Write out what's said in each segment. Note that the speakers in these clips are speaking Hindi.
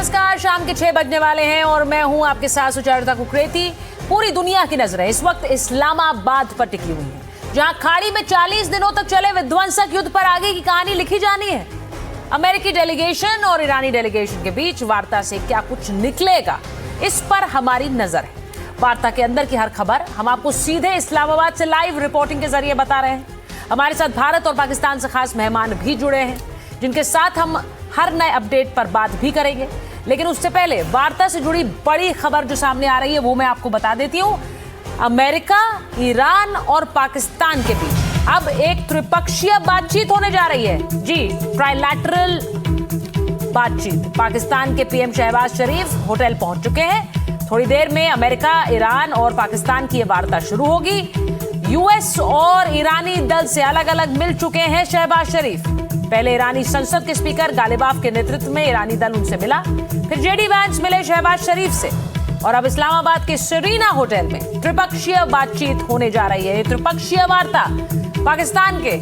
नमस्कार, शाम के 6 बजने वाले हैं और मैं हूं आपके साथ सुचारुता कुकरेती। पूरी दुनिया की नजरें इस वक्त इस्लामाबाद पर टिकी हुई हैं, जहां खाड़ी में 40 दिनों तक चले विध्वंसक युद्ध पर आगे की कहानी लिखी जानी है। अमेरिकी डेलीगेशन और ईरानी डेलीगेशन के बीच वार्ता से क्या कुछ निकलेगा, इस पर हमारी नजर है। वार्ता के अंदर की हर खबर हम आपको सीधे इस्लामाबाद से लाइव रिपोर्टिंग के जरिए बता रहे हैं। हमारे साथ भारत और पाकिस्तान से खास मेहमान भी जुड़े हैं, जिनके साथ हम हर नए अपडेट पर बात भी करेंगे। लेकिन उससे पहले वार्ता से जुड़ी बड़ी खबर जो सामने आ रही है वो मैं आपको बता देती हूं। अमेरिका, ईरान और पाकिस्तान के बीच अब एक त्रिपक्षीय बातचीत होने जा रही है। जी, ट्राइलैटरल बातचीत। पाकिस्तान के पीएम शहबाज शरीफ होटल पहुंच चुके हैं। थोड़ी देर में अमेरिका, ईरान और पाकिस्तान की यह वार्ता शुरू होगी। यूएस और ईरानी दल से अलग अलग मिल चुके हैं शहबाज शरीफ। पहले ईरानी संसद के स्पीकर गालिबाफ के नेतृत्व में ईरानी दल उनसे मिला, फिर जेडी वैंस मिले शहबाज शरीफ से, और अब इस्लामाबाद के सेरीना होटल में त्रिपक्षीय बातचीत होने जा रही है। त्रिपक्षीय वार्ता पाकिस्तान के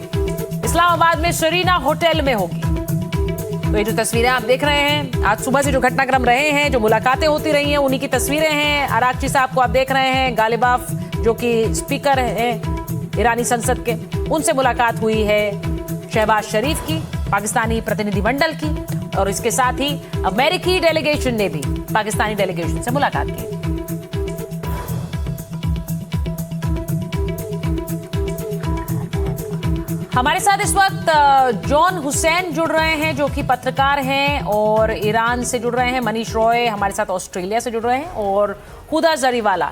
इस्लामाबाद में सेरीना होटल में होगी। तो ये जो तस्वीरें आप देख रहे हैं, आज सुबह से जो घटनाक्रम रहे हैं, जो मुलाकातें होती रही हैं, उन्हीं की तस्वीरें हैं। अरागची साहब को आप देख रहे हैं, गालिबाफ जो कि स्पीकर हैं ईरानी संसद के, उनसे मुलाकात हुई है शहबाज शरीफ की, पाकिस्तानी प्रतिनिधिमंडल की, और इसके साथ ही अमेरिकी डेलीगेशन ने भी पाकिस्तानी डेलीगेशन से मुलाकात की। हमारे साथ इस वक्त जॉन हुसैन जुड़ रहे हैं, जो कि पत्रकार हैं और ईरान से जुड़ रहे हैं। मनीष रॉय हमारे साथ ऑस्ट्रेलिया से जुड़ रहे हैं, और हुदा जरीवाला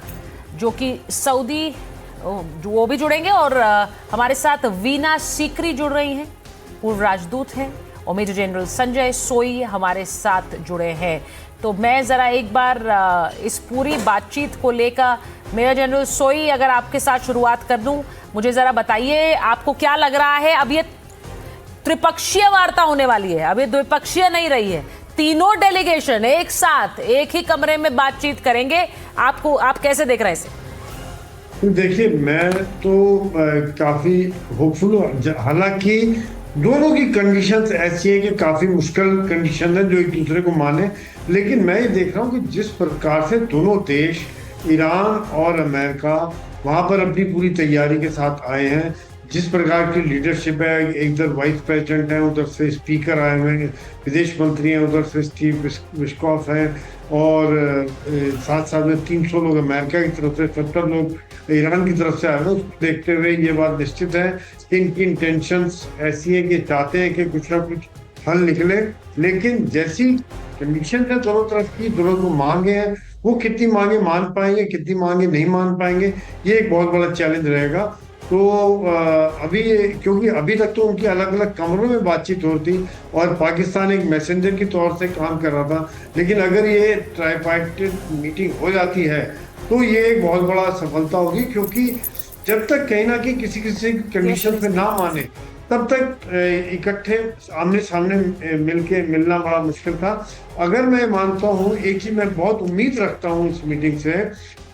जो कि सऊदी, वो भी जुड़ेंगे। और हमारे साथ वीना सीकरी जुड़ रही हैं, पूर्व राजदूत हैं, और मेजर जनरल संजय सोई हमारे साथ जुड़े हैं। तो मैं ज़रा एक बार इस पूरी बातचीत को लेकर, मेजर जनरल सोई, अगर आपके साथ शुरुआत कर दूं, मुझे ज़रा बताइए आपको क्या लग रहा है। अब ये त्रिपक्षीय वार्ता होने वाली है, अब ये द्विपक्षीय नहीं रही है। तीनों डेलीगेशन एक साथ एक ही कमरे में बातचीत करेंगे। आप कैसे देख रहे हैं इसे? देखिए, मैं तो काफ़ी होपफुल हूँ। हालांकि दोनों की कंडीशंस ऐसी है कि काफ़ी मुश्किल कंडीशन है जो एक दूसरे को माने, लेकिन मैं ये देख रहा हूँ कि जिस प्रकार से दोनों देश, ईरान और अमेरिका, वहाँ पर अपनी पूरी तैयारी के साथ आए हैं, जिस प्रकार की लीडरशिप है, इधर वाइस प्रेसिडेंट हैं, उधर से स्पीकर आए हुए हैं, विदेश मंत्री हैं, उधर से स्टीव विस्कॉफ हैं, और साथ साथ में 300 लोग अमेरिका की तरफ से, 70 लोग ईरान की तरफ से आए हैं। उसको देखते हुए ये बात निश्चित है कि इनकी इंटेंशंस ऐसी है कि चाहते हैं कि कुछ ना कुछ हल निकले, लेकिन जैसी कंडीशन है दोनों तरफ की, दोनों को मांगे हैं, वो कितनी मांगे मान पाएंगे, कितनी मांगे नहीं मान पाएंगे, ये एक बहुत बड़ा चैलेंज रहेगा। तो अभी, क्योंकि अभी तक तो उनकी अलग अलग कमरों में बातचीत होती और पाकिस्तान एक मैसेंजर की तौर से काम कर रहा था, लेकिन अगर ये ट्राइपार्टाइट मीटिंग हो जाती है तो ये एक बहुत बड़ा सफलता होगी, क्योंकि जब तक कहीं ना कहीं किसी कंडीशन पे ना माने, तब तक इकट्ठे आमने सामने मिलना बड़ा मुश्किल था। अगर मैं मानता हूँ, एक ही मैं बहुत उम्मीद रखता हूँ इस मीटिंग से,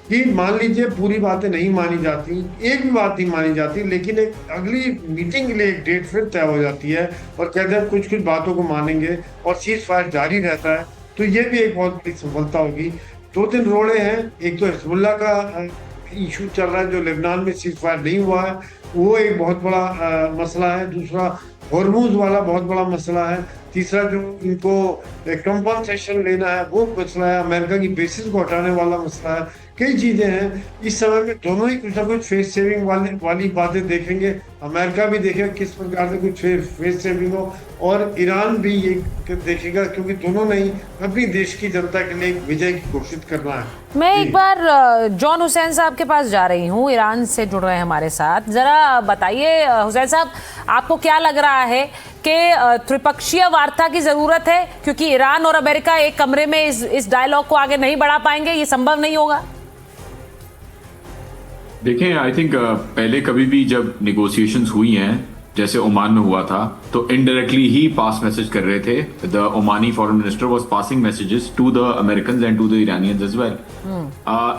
कि मान लीजिए पूरी बातें नहीं मानी जाती, एक भी बात नहीं मानी जाती, लेकिन एक अगली मीटिंग के लिए एक डेट फिर तय हो जाती है और कहते हैं कुछ बातों को मानेंगे और सीज फायर जारी रहता है, तो ये भी एक बहुत बड़ी सफलता होगी। 2-3 रोड़े हैं, एक तो हिजबुल्लाह का इशू चल रहा है जो लेबनान में सीज फायर नहीं हुआ है, वो एक बहुत बड़ा मसला है। दूसरा हॉर्मूज वाला बहुत बड़ा मसला है। तीसरा जो इनको कंपनसेशन लेना है वो मसला है। अमेरिका की बेसिस को हटाने वाला मसला है। कई चीज़ें हैं। इस समय में दोनों ही कुछ ना कुछ फेस सेविंग वाली बातें देखेंगे। अमेरिका भी देखेगा किस प्रकार से कुछ फेस सेविंग हो, और ईरान भी ये देखेगा, क्योंकि दोनों ने ही अपनी देश की जनता के लिए एक विजय की घोषित करना है। मैं एक बार जॉन हुसैन साहब के पास जा रही हूँ, ईरान से जुड़ रहे हैं हमारे साथ। जरा बताइए हुसैन साहब, आपको क्या लग रहा है कि त्रिपक्षीय वार्ता की जरूरत है, क्योंकि ईरान और अमेरिका एक कमरे में इस डायलॉग को आगे नहीं बढ़ा पाएंगे, ये संभव नहीं होगा? देखें, आई थिंक पहले कभी भी जब नेगोशिएशंस हुई हैं, जैसे ओमान में हुआ था, तो इनडायरेक्टली ही पास मैसेज कर रहे थे। The Omani foreign minister was passing messages to the Americans and to the Iranians as well.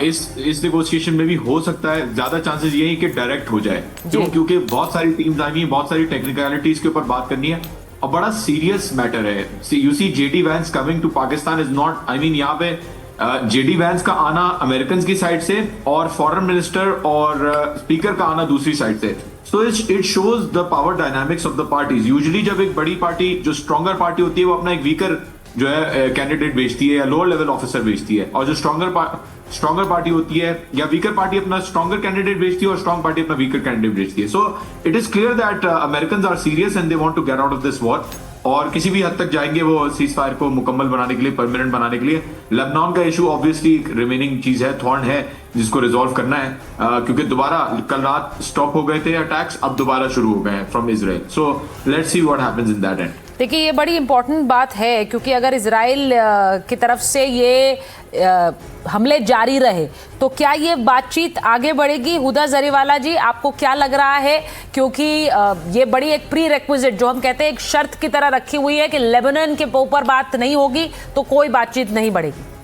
इस नेगोशिएशन में भी हो सकता है, ज्यादा चांसेस यही कि डायरेक्ट हो जाए, क्योंकि बहुत सारी टीम्स आ गई, बहुत सारी टेक्निकलिटीज के ऊपर बात करनी है। और बड़ा सीरियस मैटर है। You see JD Vance coming to Pakistan is not, I mean यहाँ पे जेडी वैंस का आना अमेरिकन की साइड से और फॉरेन मिनिस्टर और स्पीकर का आना दूसरी साइड से, so it shows the power dynamics of the parties. Usually जब एक बड़ी पार्टी जो स्ट्रॉन्गर पार्टी होती है वो अपना एक वीकर जो है कैंडिडेट भेजती है या लोअर लेवल ऑफिसर भेजती है, और जो स्ट्रॉन्गर पार्टी होती है या वीकर पार्टी अपना स्ट्रॉन्गर कैंडिडेट भेजती है और स्ट्रॉन्ग पार्टी अपना वीकर कैंडिडेट भेजती है। So it is clear that American are serious and they want to get out of this war, और किसी भी हद तक जाएंगे वो सीज फायर को मुकम्मल बनाने के लिए, परमानेंट बनाने के लिए। लेबनान का इशू ऑब्वियसली रिमेनिंग चीज है, थॉर्न है जिसको रिजॉल्व करना है, क्योंकि दोबारा कल रात स्टॉप हो गए थे अटैक्स, अब दोबारा शुरू हो गए हैं from Israel. So let's see what happens in that and. देखिए ये बड़ी इंपॉर्टेंट बात है, क्योंकि अगर इजराइल की तरफ से ये हमले जारी रहे तो क्या ये बातचीत आगे बढ़ेगी? हुदा जरीवाला जी, आपको क्या लग रहा है? क्योंकि ये बड़ी एक प्री रिक्विजिट जो हम कहते हैं एक शर्त की तरह रखी हुई है कि लेबनान के ऊपर बात नहीं होगी तो कोई बातचीत नहीं बढ़ेगी।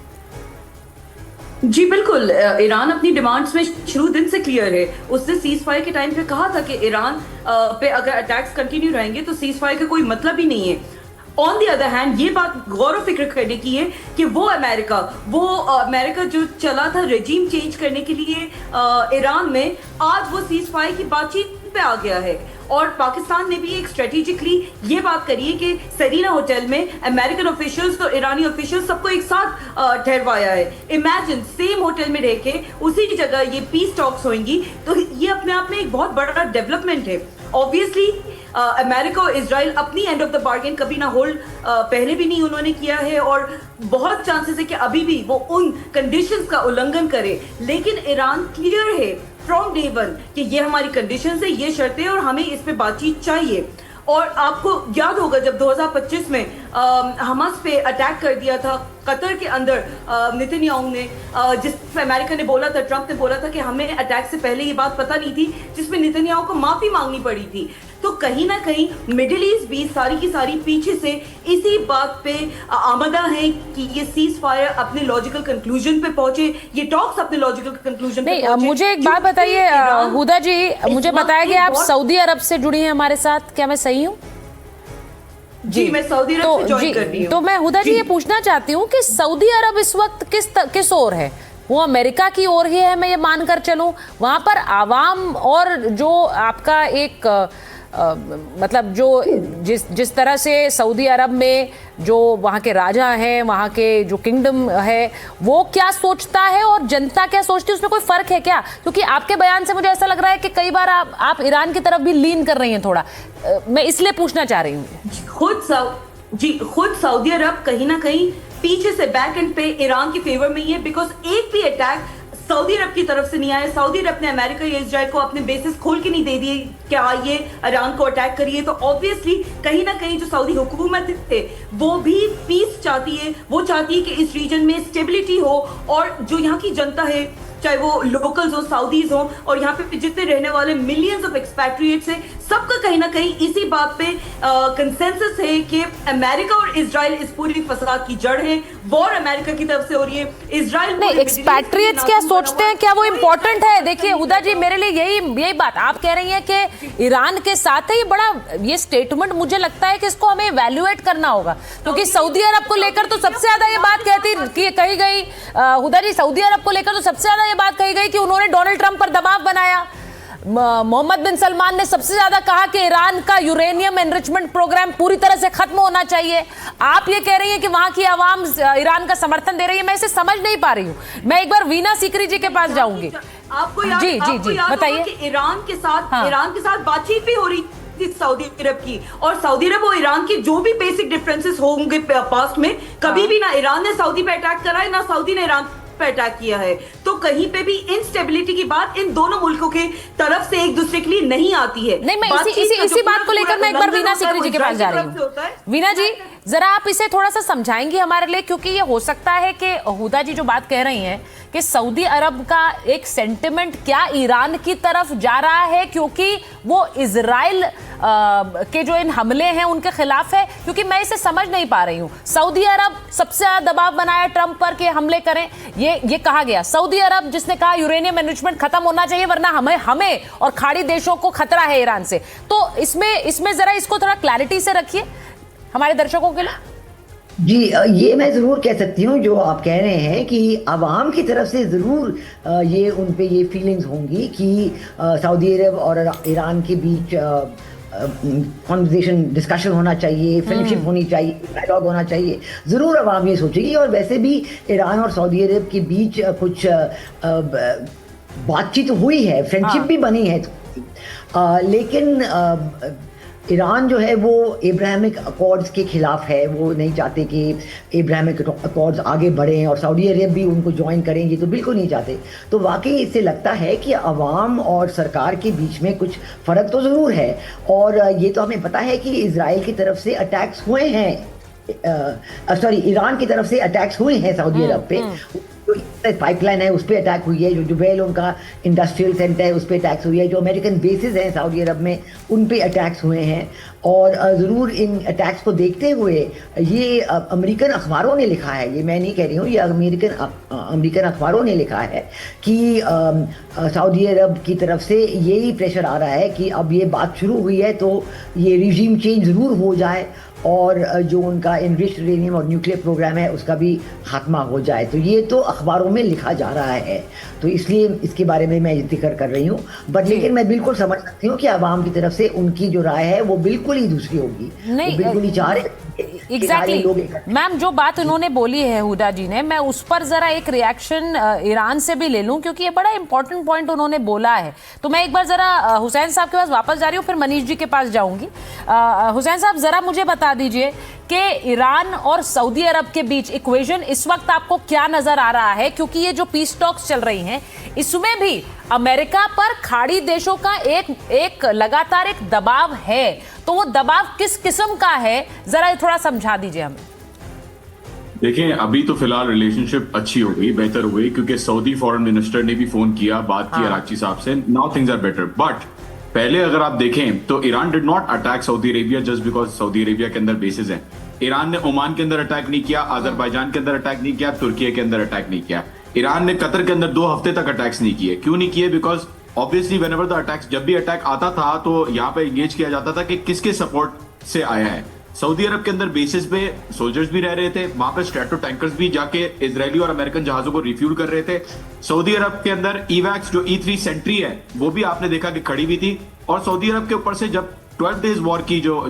जी बिल्कुल, ईरान अपनी डिमांड्स में शुरू दिन से क्लियर है। उसने सीज फायर के टाइम पे कहा था कि ईरान पे अगर अटैक्स कंटिन्यू रहेंगे तो सीज फायर का कोई मतलब ही नहीं है। ऑन द अदर हैंड ये बात गौर व फिक्र करने की है कि वो अमेरिका जो चला था रेजिम चेंज करने के लिए ईरान में, आज वो सीज फायर की बातचीत पे आ गया है। और पाकिस्तान ने भी एक स्ट्रेटेजिकली ये बात करी है कि सेरीना होटल में अमेरिकन ऑफिशियल्स तो ईरानी ऑफिशियल्स सबको एक साथ ठहरवाया है। इमेजिन सेम होटल में रह के उसी की जगह ये पीस टॉक्स होंगी, तो ये अपने आप में एक बहुत बड़ा डेवलपमेंट है। ऑब्वियसली अमेरिका और इजराइल अपनी एंड ऑफ द बार्गेन कभी ना होल्ड पहले भी नहीं उन्होंने किया है, और बहुत चांसेस है कि अभी भी वो उन कंडीशंस का उल्लंघन करे। लेकिन ईरान क्लियर है फ्रॉम डे वन कि ये हमारी कंडीशंस है, ये शर्तें, और हमें इस पे बातचीत चाहिए। और आपको याद होगा जब 2025 में हमास पे अटैक कर दिया था कतर के अंदर नेतन्याहू ने, जिसमें अमेरिका ने बोला था, ट्रंप ने बोला था कि हमें अटैक से पहले ये बात पता नहीं थी, जिसमें नेतन्याहू को माफी मांगनी पड़ी थी। तो कहीं ना कहीं मिडिल ईस्ट भी सारी की सारी पीछे से इसी बात पे आमदा है कि ये सीज फायर अपने लॉजिकल कंक्लूजन पे पहुंचे, ये टॉक्स अपने लॉजिकल कंक्लूजन पे पहुंचे। मुझे एक बात बताइए हुदा जी, मुझे बताया कि आप सऊदी अरब से जुड़ी हैं हमारे साथ, क्या मैं सही हूँ? जी मैं सऊदी अरब से ज्वाइन कर रही हूँ। तो मैं हुदा जी ये पूछना चाहती हूँ कि सऊदी अरब इस वक्त किस ओर है? वो अमेरिका की ओर ही है, मैं ये मानकर चलूं? वहां पर आवाम और जो आपका एक मतलब जो जिस तरह से सऊदी अरब में जो वहाँ के राजा हैं, वहाँ के जो किंगडम है, वो क्या सोचता है और जनता क्या सोचती है, उसमें कोई फर्क है क्या? क्योंकि आपके बयान से मुझे ऐसा लग रहा है कि कई बार आप ईरान की तरफ भी लीन कर रही हैं थोड़ा, मैं इसलिए पूछना चाह रही हूँ। खुद सऊदी अरब कहीं ना कहीं पीछे से बैक एंड पे ईरान के फेवर में ही है, बिकॉज एक भी अटैक सऊदी अरब की तरफ से नहीं आया। सऊदी अरब ने अमेरिका या इजराइल को अपने बेसिस खोल के नहीं दे दिए कि आइए ईरान को अटैक करिए। तो ऑब्वियसली कहीं ना कहीं जो सऊदी हुकूमत है वो भी पीस चाहती है, वो चाहती है कि इस रीजन में स्टेबिलिटी हो, और जो यहाँ की जनता है, चाहे वो लोकल्स हो, साउदीज हो, और यहाँ पे जितने रहने वाले मिलियंस ऑफ एक्सपैट्रिएट्स हैं, सबका कहीं ना कहीं इसी बात पे कंसेंसस है कि अमेरिका और इजराइल इस पूरी फसाद की जड़ है। वॉर अमेरिका की तरफ से हो रही है, इजराइल नहीं, एक्सपैट्रिएट्स क्या सोचते हैं, क्या वो इम्पोर्टेंट है? देखिए हुदा जी, मेरे लिए यही बात आप कह रही हैं कि ईरान के साथ है, ये बड़ा ये स्टेटमेंट मुझे लगता है कि इसको हमें इवैल्यूएट करना होगा, क्योंकि सऊदी अरब को लेकर तो सबसे ज्यादा ये बात कही गई हुदा जी, सऊदी अरब को लेकर तो सबसे ज्यादा बात कही गई कि उन्होंने डोनाल्ड ट्रंप पर दबाव बनाया। मोहम्मद बिन सलमान ने सबसे ज्यादा कहा कि ईरान का यूरेनियम एनरिचमेंट प्रोग्राम पूरी तरह से खत्म होना चाहिए। आप ये कह रही हैं कि वहां की आवाम ईरान का समर्थन दे रही है, मैं इसे समझ नहीं पा रही हूं। मैं एक बार वीना सीकरी जी के पास जाऊंगी। आपको याद बताइए कि ईरान के साथ बातचीत भी हो रही थी सऊदी अरब की, और सऊदी अरब और ईरान के जो भी बेसिक डिफरेंसेस होंगे पास्ट में, कभी भी ना ईरान ने सऊदी पे अटैक करा है, ना सऊदी ने ईरान पे अटैक किया है। तो कहीं पे भी इंस्टेबिलिटी की बात इन दोनों मुल्कों के तरफ से एक दूसरे के लिए नहीं आती है। नहीं, मैं इसी बात को लेकर मैं एक बार वीना सीकरी जी के पास जा रही हूँ। वीना जी, जरा आप इसे थोड़ा सा समझाएंगी हमारे लिए, क्योंकि ये हो सकता है कि हुदा जी जो बात कह रही हैं कि सऊदी अरब का एक सेंटिमेंट क्या ईरान की तरफ जा रहा है, क्योंकि वो इजराइल के जो इन हमले हैं उनके खिलाफ है, क्योंकि मैं इसे समझ नहीं पा रही हूँ। सऊदी अरब सबसे ज्यादा दबाव बनाया ट्रंप पर कि हमले करें, ये कहा गया। सऊदी अरब जिसने कहा यूरेनियम एनरिचमेंट खत्म होना चाहिए वरना हमें और खाड़ी देशों को खतरा है ईरान से। तो इसमें जरा इसको थोड़ा क्लैरिटी से रखिए हमारे दर्शकों के लिए? जी, ये मैं ज़रूर कह सकती हूँ जो आप कह रहे हैं कि अवाम की तरफ से ज़रूर ये उन पे ये फीलिंग्स होंगी कि सऊदी अरब और ईरान के बीच कॉन्वर्सेशन डिस्कशन होना चाहिए, फ्रेंडशिप होनी चाहिए, डायलॉग होना चाहिए। ज़रूर अवाम ये सोचेगी, और वैसे भी ईरान और सऊदी अरब के बीच कुछ बातचीत हुई है, फ्रेंडशिप भी बनी है, लेकिन ईरान जो है वो इब्राहिमिक अकॉर्ड्स के खिलाफ है। वो नहीं चाहते कि इब्राहिमिक अकॉर्ड्स आगे बढ़ें और सऊदी अरब भी उनको ज्वाइन करेंगे, तो बिल्कुल नहीं चाहते। तो वाकई इससे लगता है कि अवाम और सरकार के बीच में कुछ फ़र्क तो ज़रूर है। और ये तो हमें पता है कि इजराइल की तरफ से अटैक्स हुए हैं, ईरान की तरफ से अटैक्स हुए हैं सऊदी अरब पे। जो पाइपलाइन है उस पर अटैक हुई है, जो जुबैल उनका इंडस्ट्रियल सेंटर है उस पर अटैक्स हुई है, जो अमेरिकन बेसिस हैं सऊदी अरब में उन पे अटैक्स हुए हैं। और ज़रूर इन अटैक्स को देखते हुए ये अमेरिकन अखबारों ने लिखा है, ये मैं नहीं कह रही हूँ, ये अमेरिकन अखबारों ने लिखा है कि सऊदी अरब की तरफ से यही प्रेशर आ रहा है कि अब ये बात शुरू हुई है तो ये रिजीम चेंज ज़रूर हो जाए और जो उनका इनरिच्ड यूरेनियम और न्यूक्लियर प्रोग्राम है उसका भी खात्मा हो जाए। तो ये तो अखबारों में लिखा जा रहा है, तो इसलिए इसके बारे में मैं जिक्र कर रही हूँ। बट लेकिन मैं बिल्कुल समझ सकती हूँ कि आवाम की तरफ से उनकी जो राय है वो बिल्कुल ही दूसरी होगी। नहीं, बिल्कुल ही चाह रहे एग्जैक्टली मैम, जो बात उन्होंने बोली है हुदा जी ने, मैं उस पर जरा एक रिएक्शन ईरान से भी ले लूं, क्योंकि ये बड़ा इंपॉर्टेंट पॉइंट उन्होंने बोला है। तो मैं एक बार जरा हुसैन साहब के पास वापस जा रही हूँ, फिर मनीष जी के पास जाऊंगी। हुसैन साहब, जरा मुझे बता दीजिए कि ईरान और सऊदी अरब के बीच इक्वेशन इस वक्त आपको क्या नजर आ रहा है, क्योंकि ये जो पीस टॉक्स चल रही हैं इसमें भी अमेरिका पर खाड़ी देशों का एक लगातार एक दबाव है। तो वो दबाव किस किस्म का है, जरा थोड़ा समझा दीजिए हमें। देखिए, अभी तो फिलहाल रिलेशनशिप अच्छी हो गई, बेहतर हो गई, क्योंकि सऊदी फॉरेन मिनिस्टर ने भी फोन किया, बात की अरागची साहब से। Now things are better. But पहले अगर आप देखें तो Iran did not attack Saudi Arabia just because Saudi Arabia के अंदर बेसिस हैं। ईरान ने ओमान के अंदर अटैक नहीं किया, अजरबैजान के अंदर अटैक नहीं किया, तुर्की के अंदर अटैक नहीं किया। ईरान ने कतर के अंदर 2 हफ्ते तक अटैक्स नहीं किए। क्यों नहीं किए? Because obviously whenever the attacks, जब भी अटैक आता था तो यहाँ पे एंगेज किया जाता था कि किसके सपोर्ट से आया है। सऊदी अरब के अंदर बेसिस पे सोल्जर्स भी रह रहे थे, वहां पे स्ट्रैटो टैंकर्स भी जाके इजरायली और अमेरिकन जहाजों को रिफ्यूल कर रहे थे। सऊदी अरब के अंदर ईवैक्स जो E3 सेंट्री है वो भी आपने देखा कि खड़ी हुई थी। और सऊदी अरब के ऊपर से जब 12 डेज वॉर की जो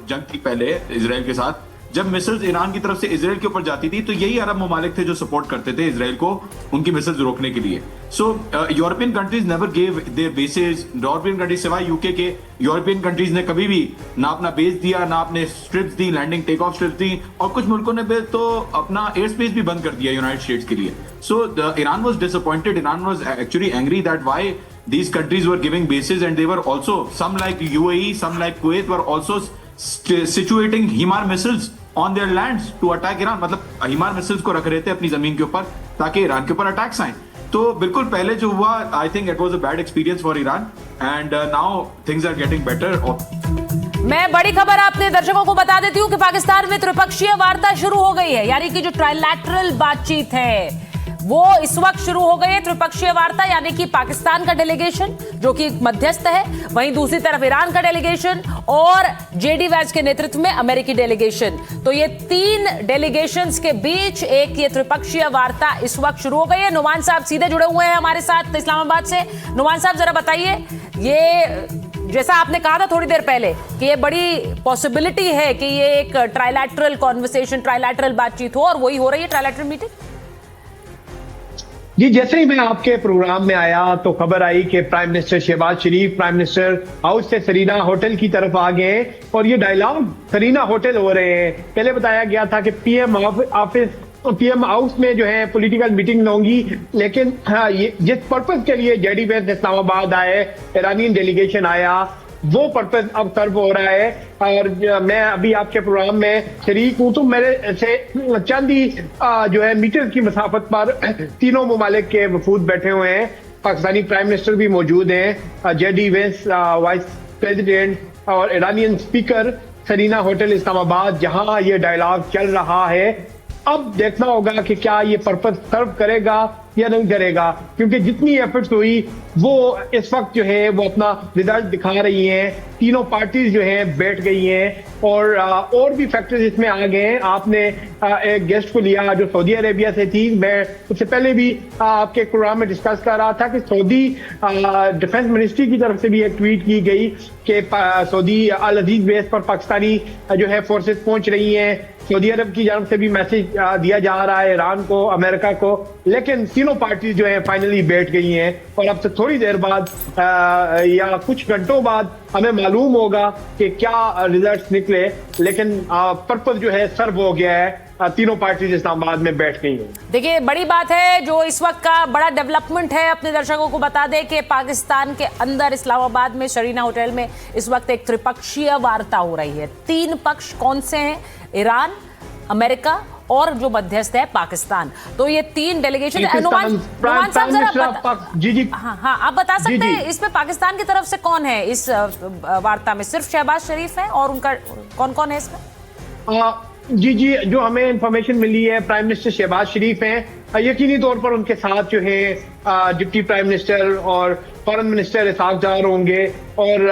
जंग थी पहले इजराइल के साथ, जब मिसाइल्स ईरान की तरफ से इजराइल के ऊपर जाती थी तो यही अरब ममालिक थे जो सपोर्ट करते थे इजराइल को उनकी मिसाइल्स रोकने के लिए। So European countries never gave their bases. European countries सिवाय यूके के ईरान कंट्रीज ने कभी भी ना अपना बेस दिया, ना अपने स्ट्रिप्स दी, लैंडिंग टेक ऑफ स्ट्रिप्स दी, और कुछ मुल्कों ने तो अपना एयर स्पेस भी बंद कर दिया यूनाइटेड स्टेट्स के लिए। So Iran was disappointed, Iran was actually angry that why these countries were giving bases, and they were also, some like UAE, some like Kuwait were also situating HIMAR missiles on their lands to attack Iran। मतलब HIMAR missiles को रख रहे थे अपनी जमीन के ऊपर ताकि ईरान के ऊपर अटैक्स आए। तो बिल्कुल पहले जो हुआ, I think it was a bad experience for Iran, and now things are getting better. मैं बड़ी खबर आपने दर्शकों को बता देती हूँ कि पाकिस्तान में त्रिपक्षीय वार्ता शुरू हो गई है, यानी कि जो ट्राइलैटरल बातचीत है वो इस वक्त शुरू हो गई है। त्रिपक्षीय वार्ता यानी कि पाकिस्तान का डेलीगेशन जो कि मध्यस्थ है, वहीं दूसरी तरफ ईरान का डेलीगेशन और जेडी वैंस के नेतृत्व में अमेरिकी डेलीगेशन। तो ये 3 डेलीगेशंस के बीच एक ये त्रिपक्षीय वार्ता इस वक्त शुरू हो गई है। नुमान साहब सीधे जुड़े हुए हैं हमारे साथ इस्लामाबाद से। नुमान साहब, जरा बताइए, ये जैसा आपने कहा था थोड़ी देर पहले कि ये बड़ी पॉसिबिलिटी है कि ये एक ट्राइलैटरल कॉन्वर्सेशन, ट्राइलैटरल बातचीत हो, और वही हो रही है ट्राइलैटरल मीटिंग। जी, जैसे ही मैं आपके प्रोग्राम में आया तो खबर आई कि प्राइम मिनिस्टर शहबाज शरीफ प्राइम मिनिस्टर हाउस से सरीना होटल की तरफ आ गए और ये डायलॉग सरीना होटल हो रहे हैं। पहले बताया गया था कि पीएम हाउस में जो है पॉलिटिकल मीटिंग होंगी, लेकिन हाँ, ये जिस पर्पज के लिए जेडी वैंस इस्लामाबाद आए, ईरानियन डेलीगेशन आया, वो पर्पज अब सर्व हो रहा है। और मैं अभी आपके प्रोग्राम में शरीक हूँ, तो मेरे से चंद ही जो है मीटर की मसाफत पर तीनों ममालिक के वफूद बैठे हुए हैं। पाकिस्तानी प्राइम मिनिस्टर भी मौजूद हैं, जेडी वैंस वाइस प्रेसिडेंट और Iranian speaker, Serena hotel Islamabad जहां ये डायलॉग चल रहा है। अब देखना होगा कि क्या ये पर्पज सर्व करेगा या नहीं करेगा, क्योंकि जितनी एफर्ट्स हुई वो इस वक्त जो है वो अपना रिजल्ट दिखा रही हैं। तीनों पार्टीज जो हैं बैठ गई हैं और भी फैक्टर्स इसमें आ गए हैं। आपने एक गेस्ट को लिया जो सऊदी अरेबिया से थी। मैं उससे पहले भी आपके प्रोग्राम में डिस्कस कर रहा था कि सऊदी डिफेंस मिनिस्ट्री की तरफ से भी एक ट्वीट की गई कि सऊदी अल अजीज बेस पर पाकिस्तानी जो है फोर्सेस पहुंच रही हैं। सऊदी अरब की जानब से भी मैसेज दिया जा रहा है ईरान को, अमेरिका को, लेकिन तीनों पार्टी जो है फाइनली बैठ गई हैं और अब से थोड़ी देर बाद या कुछ घंटों बाद हमें मालूम होगा कि क्या रिजल्ट्स निकले। लेकिन पर्पस जो है सर्व हो गया है, तीनों पार्टीज इस्लामाबाद में बैठ गई हैं। देखिए, बड़ी बात है जो इस वक्त का बड़ा डेवलपमेंट है, अपने दर्शकों को बता दें कि पाकिस्तान के अंदर इस्लामाबाद में शरीना होटल में इस वक्त एक त्रिपक्षीय वार्ता हो रही है। 3 पक्ष कौन से हैं? ईरान, अमेरिका और जो मध्यस्थ है पाकिस्तान। तो ये 3 डेलीगेशन। नुमान साहब जरा जी हाँ आप बता सकते हैं इसमें पाकिस्तान की तरफ से कौन है इस वार्ता में? सिर्फ शहबाज शरीफ है और उनका कौन कौन है इसमें? जी, जो हमें इंफॉर्मेशन मिली है प्राइम मिनिस्टर शहबाज शरीफ हैं। यकीनी तौर पर उनके साथ जो है डिप्टी प्राइम मिनिस्टर और फॉरेन मिनिस्टर इसहाक डार होंगे और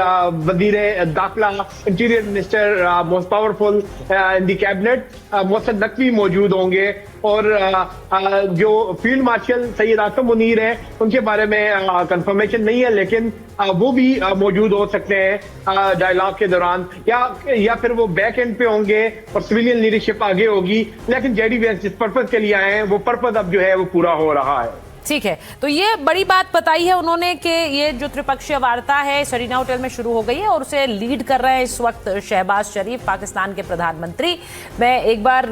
वजीर दाखिला interior minister most powerful in the cabinet Mohsin Naqvi मौजूद होंगे और जो फील्ड मार्शल सैयद आसिम मुनीर है उनके बारे में कंफर्मेशन नहीं है, लेकिन वो भी मौजूद हो सकते हैं डायलॉग के दौरान या फिर वो बैक एंड पे होंगे और सिविलियन लीडरशिप आगे होगी। लेकिन जेडी वेंस जिस पर्पज के लिए आए हैं वो पर्पज अब जो है वो पूरा हो रहा है। ठीक है, तो ये बड़ी बात बताई है उन्होंने कि ये जो त्रिपक्षीय वार्ता है शरीना होटल में शुरू हो गई है और उसे लीड कर रहे हैं इस वक्त शहबाज शरीफ, पाकिस्तान के प्रधानमंत्री। मैं एक बार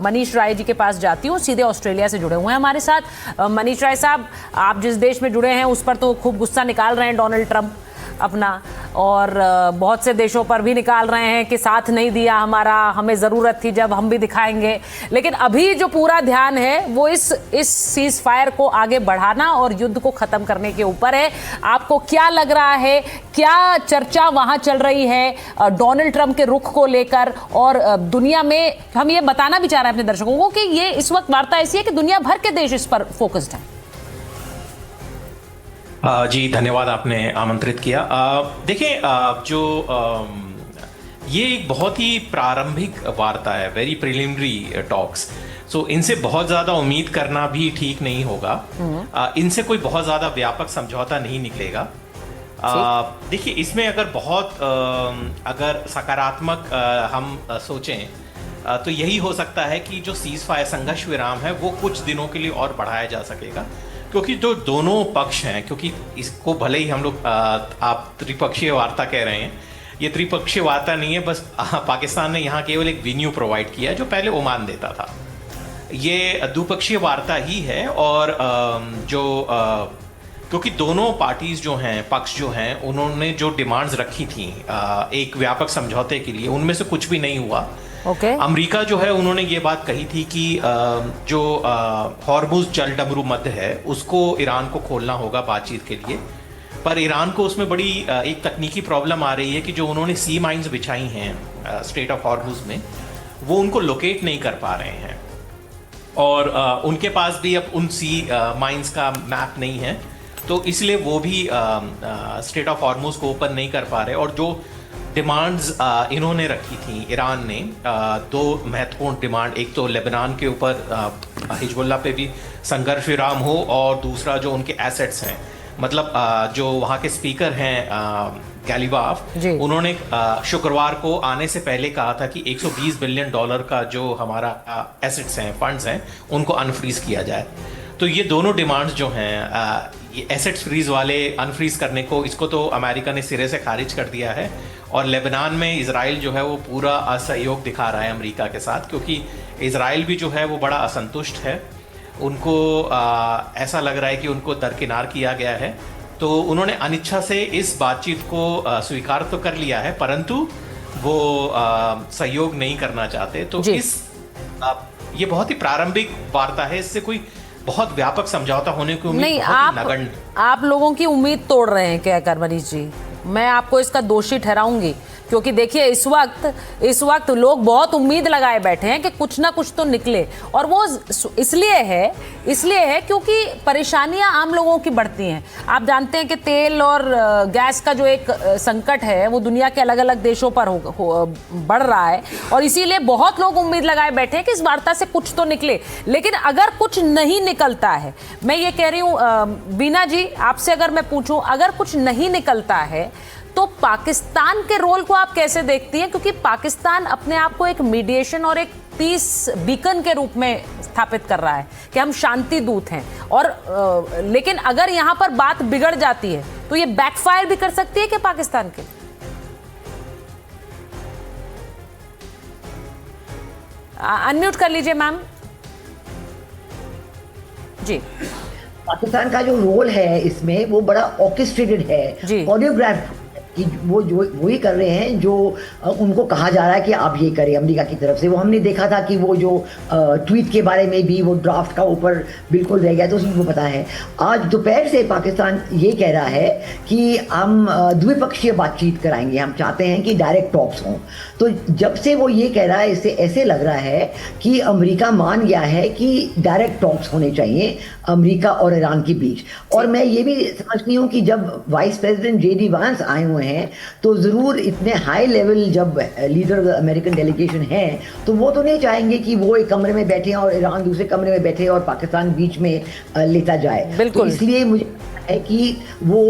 मनीष राय जी के पास जाती हूँ, सीधे ऑस्ट्रेलिया से जुड़े हुए हैं हमारे साथ। मनीष राय साहब, आप जिस देश में जुड़े हैं उस पर तो खूब गुस्सा निकाल रहे हैं डोनाल्ड ट्रंप अपना, और बहुत से देशों पर भी निकाल रहे हैं कि साथ नहीं दिया हमारा, हमें ज़रूरत थी जब हम भी दिखाएंगे। लेकिन अभी जो पूरा ध्यान है वो इस सीज फायर को आगे बढ़ाना और युद्ध को ख़त्म करने के ऊपर है। आपको क्या लग रहा है, क्या चर्चा वहाँ चल रही है डोनाल्ड ट्रंप के रुख को लेकर? और दुनिया में हम ये बताना भी चाह रहे हैं अपने दर्शकों को कि ये इस वक्त वार्ता ऐसी है कि दुनिया भर के देश इस पर फोकस्ड हैं। जी धन्यवाद, आपने आमंत्रित किया। देखिए, ये एक बहुत ही प्रारंभिक वार्ता है, वेरी प्रिलिमिनरी टॉक्स। सो इनसे बहुत ज़्यादा उम्मीद करना भी ठीक नहीं होगा। इनसे कोई बहुत ज़्यादा व्यापक समझौता नहीं निकलेगा। देखिए, इसमें अगर सकारात्मक हम सोचें तो यही हो सकता है कि जो सीज फायर संघर्ष विराम है वो कुछ दिनों के लिए और बढ़ाया जा सकेगा, क्योंकि जो दोनों पक्ष हैं, क्योंकि इसको भले ही हम लोग आप त्रिपक्षीय वार्ता कह रहे हैं, ये त्रिपक्षीय वार्ता नहीं है। बस पाकिस्तान ने यहाँ केवल एक वेन्यू प्रोवाइड किया है जो पहले ओमान देता था। ये द्विपक्षीय वार्ता ही है और क्योंकि दोनों पार्टीज जो हैं, पक्ष जो हैं, उन्होंने जो डिमांड्स रखी थी एक व्यापक समझौते के लिए, उनमें से कुछ भी नहीं हुआ। अमेरिका जो है उन्होंने ये बात कही थी कि जो हॉर्मुज जल डमरू मध्य है उसको ईरान को खोलना होगा बातचीत के लिए, पर ईरान को उसमें बड़ी एक तकनीकी प्रॉब्लम आ रही है कि जो उन्होंने सी माइंस बिछाई हैं स्ट्रेट ऑफ हॉर्मुज में, वो उनको लोकेट नहीं कर पा रहे हैं और उनके पास भी अब उन सी माइंस का मैप नहीं है, तो इसलिए वो भी स्ट्रेट ऑफ हॉर्मुज को ओपन नहीं कर पा रहे। और जो डिमांड्स इन्होंने रखी थी, ईरान ने दो महत्वपूर्ण डिमांड, एक तो लेबनान के ऊपर हिजबुल्लाह पे भी संघर्ष विराम हो और दूसरा जो उनके एसेट्स हैं, मतलब जो वहाँ के स्पीकर हैं गैलीवाफ, उन्होंने शुक्रवार को आने से पहले कहा था कि $120 बिलियन का जो हमारा एसेट्स हैं, फंड्स हैं, उनको अनफ्रीज किया जाए। तो ये दोनों डिमांड्स जो हैं, ये एसेट्स फ्रीज वाले अनफ्रीज करने को, इसको तो अमेरिका ने सिरे से खारिज कर दिया है। और लेबनान में इजराइल जो है वो पूरा असहयोग दिखा रहा है अमेरिका के साथ, क्योंकि इजराइल भी जो है वो बड़ा असंतुष्ट है। उनको ऐसा लग रहा है कि उनको दरकिनार किया गया है, तो उन्होंने अनिच्छा से इस बातचीत को स्वीकार तो कर लिया है, परंतु वो सहयोग नहीं करना चाहते। तो ये बहुत ही प्रारंभिक वार्ता है, इससे कोई बहुत व्यापक समझौता होने की उम्मीद नहीं। आप लोगों की उम्मीद तोड़ रहे हैं क्या कर मनीष जी? मैं आपको इसका दोषी ठहराऊंगी क्योंकि देखिए इस वक्त लोग बहुत उम्मीद लगाए बैठे हैं कि कुछ ना कुछ तो निकले, और वो इसलिए है क्योंकि परेशानियां आम लोगों की बढ़ती हैं। आप जानते हैं कि तेल और गैस का जो एक संकट है वो दुनिया के अलग अलग देशों पर बढ़ रहा है, और इसीलिए बहुत लोग उम्मीद लगाए बैठे हैं कि इस वार्ता से कुछ तो निकले। लेकिन अगर कुछ नहीं निकलता है, मैं ये कह रही हूं बीना जी, आपसे अगर मैं पूछूं, अगर कुछ नहीं निकलता है तो पाकिस्तान के रोल को आप कैसे देखती हैं? क्योंकि पाकिस्तान अपने आप को एक मीडिएशन और एक पीस बीकन के रूप में स्थापित कर रहा है कि हम शांति दूत हैं, और लेकिन अगर यहां पर बात बिगड़ जाती है तो ये बैकफायर भी कर सकती है कि पाकिस्तान के? अनम्यूट कर लीजिए मैम जी। पाकिस्तान का जो रोल है इसमें वो बड़ा ऑर्केस्ट्रेटेड है, कोरियोग्राफ कि वो जो वही कर रहे हैं जो उनको कहा जा रहा है कि आप ये करें अमेरिका की तरफ से। वो हमने देखा था कि वो जो ट्वीट के बारे में भी वो ड्राफ्ट का ऊपर बिल्कुल रह गया, तो उसको पता है। आज दोपहर से पाकिस्तान ये कह रहा है कि हम द्विपक्षीय बातचीत कराएंगे, हम चाहते हैं कि डायरेक्ट टॉक्स हों। तो जब से वो ये कह रहा है, इससे ऐसे लग रहा है कि अमेरिका मान गया है कि डायरेक्ट टॉक्स होने चाहिए अमेरिका और ईरान के बीच। और मैं ये भी समझती हूँ कि जब वाइस प्रेसिडेंट JD वांस आए हुए हैं तो ज़रूर इतने हाई लेवल जब leader of the American delegation हैं तो वो तो नहीं चाहेंगे कि वो एक कमरे में बैठे और ईरान दूसरे कमरे में बैठे और पाकिस्तान बीच में लेता जाए। तो इसलिए मुझे है कि वो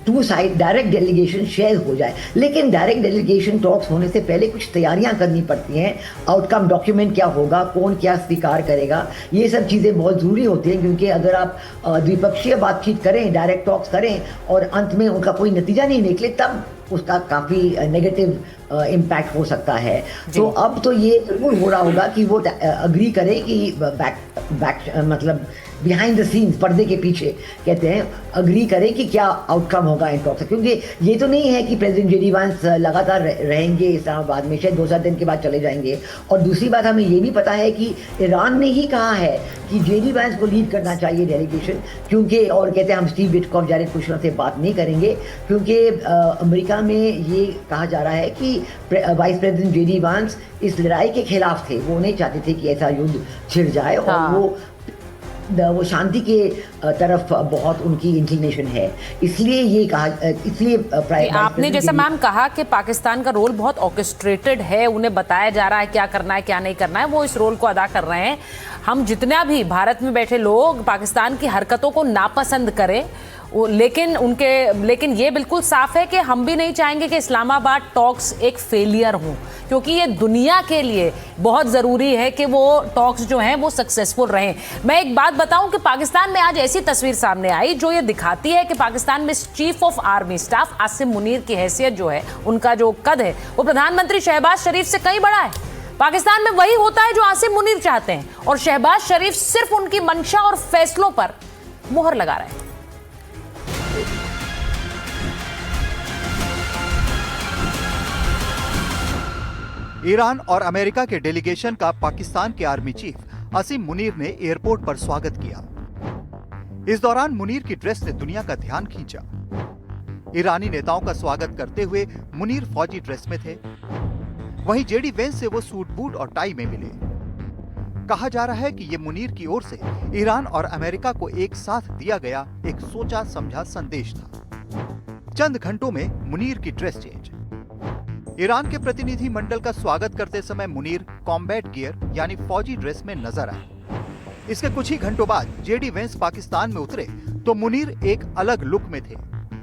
two side direct delegation share हो जाए। लेकिन डायरेक्ट डेलीगेशन टॉक्स होने से पहले कुछ तैयारियां करनी पड़ती हैं। आउटकम डॉक्यूमेंट क्या होगा, कौन क्या स्वीकार करेगा, ये सब चीज़ें बहुत ज़रूरी होती हैं, क्योंकि अगर आप द्विपक्षीय बातचीत करें, डायरेक्ट टॉक्स करें और अंत में उनका कोई नतीजा नहीं निकले, तब उसका काफ़ी नेगेटिव इम्पैक्ट हो सकता है। तो अब तो ये जरूर हो रहा होगा कि वो अग्री करे कि मतलब बिहाइंड द सीन्स, पर्दे के पीछे कहते हैं, अग्री करें कि क्या आउटकम होगा इन टॉक्स। क्योंकि ये तो नहीं है कि प्रेसिडेंट JD वांस लगातार रहेंगे इस्लामाबाद में, शायद 2-4 दिन के बाद चले जाएंगे। और दूसरी बात हमें ये भी पता है कि ईरान ने ही कहा है कि JD वांस को लीड करना चाहिए डेलीगेशन, क्योंकि और कहते हैं हम स्टीव विटकॉफ, जारेद कुशनर से बात नहीं करेंगे, क्योंकि अमेरिका में ये कहा जा रहा है कि वाइस प्रेसिडेंट JD वांस इस लड़ाई के खिलाफ थे। वो नहीं चाहते थे कि ऐसा युद्ध छिड़ जाए, और वो शांति के तरफ बहुत उनकी इंक्लिनेशन है। इसलिए ये कहा, इसलिए आपने जैसा मैम कहा कि पाकिस्तान का रोल बहुत ऑर्केस्ट्रेटेड है, उन्हें बताया जा रहा है क्या करना है क्या नहीं करना है, वो इस रोल को अदा कर रहे हैं। हम जितना भी भारत में बैठे लोग पाकिस्तान की हरकतों को नापसंद करें, लेकिन ये बिल्कुल साफ है कि हम भी नहीं चाहेंगे कि इस्लामाबाद टॉक्स एक फेलियर हों, क्योंकि ये दुनिया के लिए बहुत ज़रूरी है कि वो टॉक्स जो हैं वो सक्सेसफुल रहें। मैं एक बात बताऊं कि पाकिस्तान में आज ऐसी तस्वीर सामने आई जो ये दिखाती है कि पाकिस्तान में chief of army staff Asim Munir की हैसियत जो है, उनका जो कद है, वो प्रधानमंत्री शहबाज शरीफ से कहीं बड़ा है। पाकिस्तान में वही होता है जो आसिम मुनीर चाहते हैं, और शहबाज शरीफ सिर्फ उनकी मंशा और फैसलों पर मुहर लगा रहे हैं। ईरान और अमेरिका के डेलीगेशन का पाकिस्तान के आर्मी चीफ आसिम मुनीर ने एयरपोर्ट पर स्वागत किया। इस दौरान मुनीर की ड्रेस ने दुनिया का ध्यान खींचा। ईरानी नेताओं का स्वागत करते हुए मुनीर फौजी ड्रेस में थे, वहीं JD वेंस से वो सूट बूट और टाई में मिले। कहा जा रहा है कि ये मुनीर की ओर से ईरान और अमेरिका को एक साथ दिया गया एक सोचा समझा संदेश था। चंद घंटों में मुनीर की ड्रेस चेंज। ईरान के प्रतिनिधि मंडल का स्वागत करते समय मुनीर कॉम्बैट गियर यानी फौजी ड्रेस में नजर आए। इसके कुछ ही घंटों बाद JD वेंस पाकिस्तान में उतरे तो मुनीर एक अलग लुक में थे।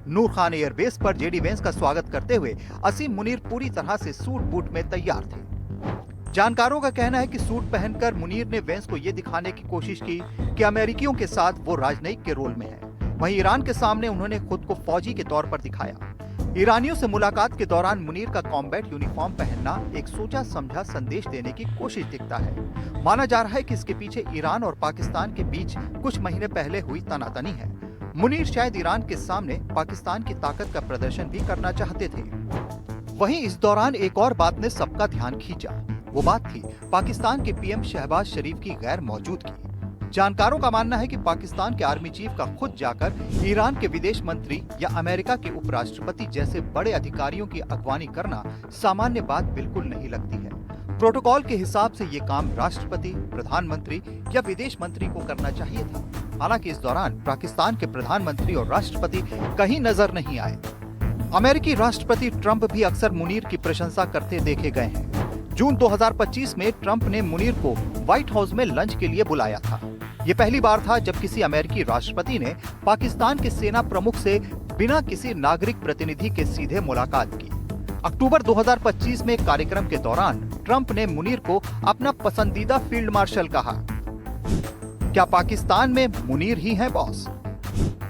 नूर खान एयरबेस पर JD वेंस का स्वागत करते हुए आसिम मुनीर पूरी तरह से सूट बूट में तैयार थे। जानकारों का कहना है कि सूट पहनकर मुनीर ने वेंस को यह दिखाने की कोशिश की कि अमेरिकियों के साथ वो राजनयिक के रोल में है। वहीं ईरान के सामने उन्होंने खुद को फौजी के तौर पर दिखाया। ईरानियों से मुलाकात के दौरान मुनीर का कॉम्बैट यूनिफॉर्म पहनना एक सोचा समझा संदेश देने की कोशिश दिखता है। माना जा रहा है कि इसके पीछे ईरान और पाकिस्तान के बीच कुछ महीने पहले हुई तनातनी है। मुनीर शायद ईरान के सामने पाकिस्तान की ताकत का प्रदर्शन भी करना चाहते थे। वहीं इस दौरान एक और बात ने सबका ध्यान खींचा। वो बात थी पाकिस्तान के PM शहबाज शरीफ की गैर मौजूदगी। जानकारों का मानना है कि पाकिस्तान के आर्मी चीफ का खुद जाकर ईरान के विदेश मंत्री या अमेरिका के उपराष्ट्रपति जैसे बड़े अधिकारियों की अगवानी करना सामान्य बात बिल्कुल नहीं लगती है। प्रोटोकॉल के हिसाब से ये काम राष्ट्रपति, प्रधानमंत्री या विदेश मंत्री को करना चाहिए था। हालांकि इस दौरान पाकिस्तान के प्रधानमंत्री और राष्ट्रपति कहीं नजर नहीं आए। अमेरिकी राष्ट्रपति ट्रंप भी अक्सर मुनीर की प्रशंसा करते देखे गए हैं। जून 2025 में ट्रंप ने मुनीर को व्हाइट हाउस में लंच के लिए बुलाया था। ये पहली बार था जब किसी अमेरिकी राष्ट्रपति ने पाकिस्तान के सेना प्रमुख से बिना किसी नागरिक प्रतिनिधि के सीधे मुलाकात की। अक्टूबर 2025 में एक कार्यक्रम के दौरान ट्रंप ने मुनीर को अपना पसंदीदा फील्ड मार्शल कहा। क्या पाकिस्तान में मुनीर ही है बॉस?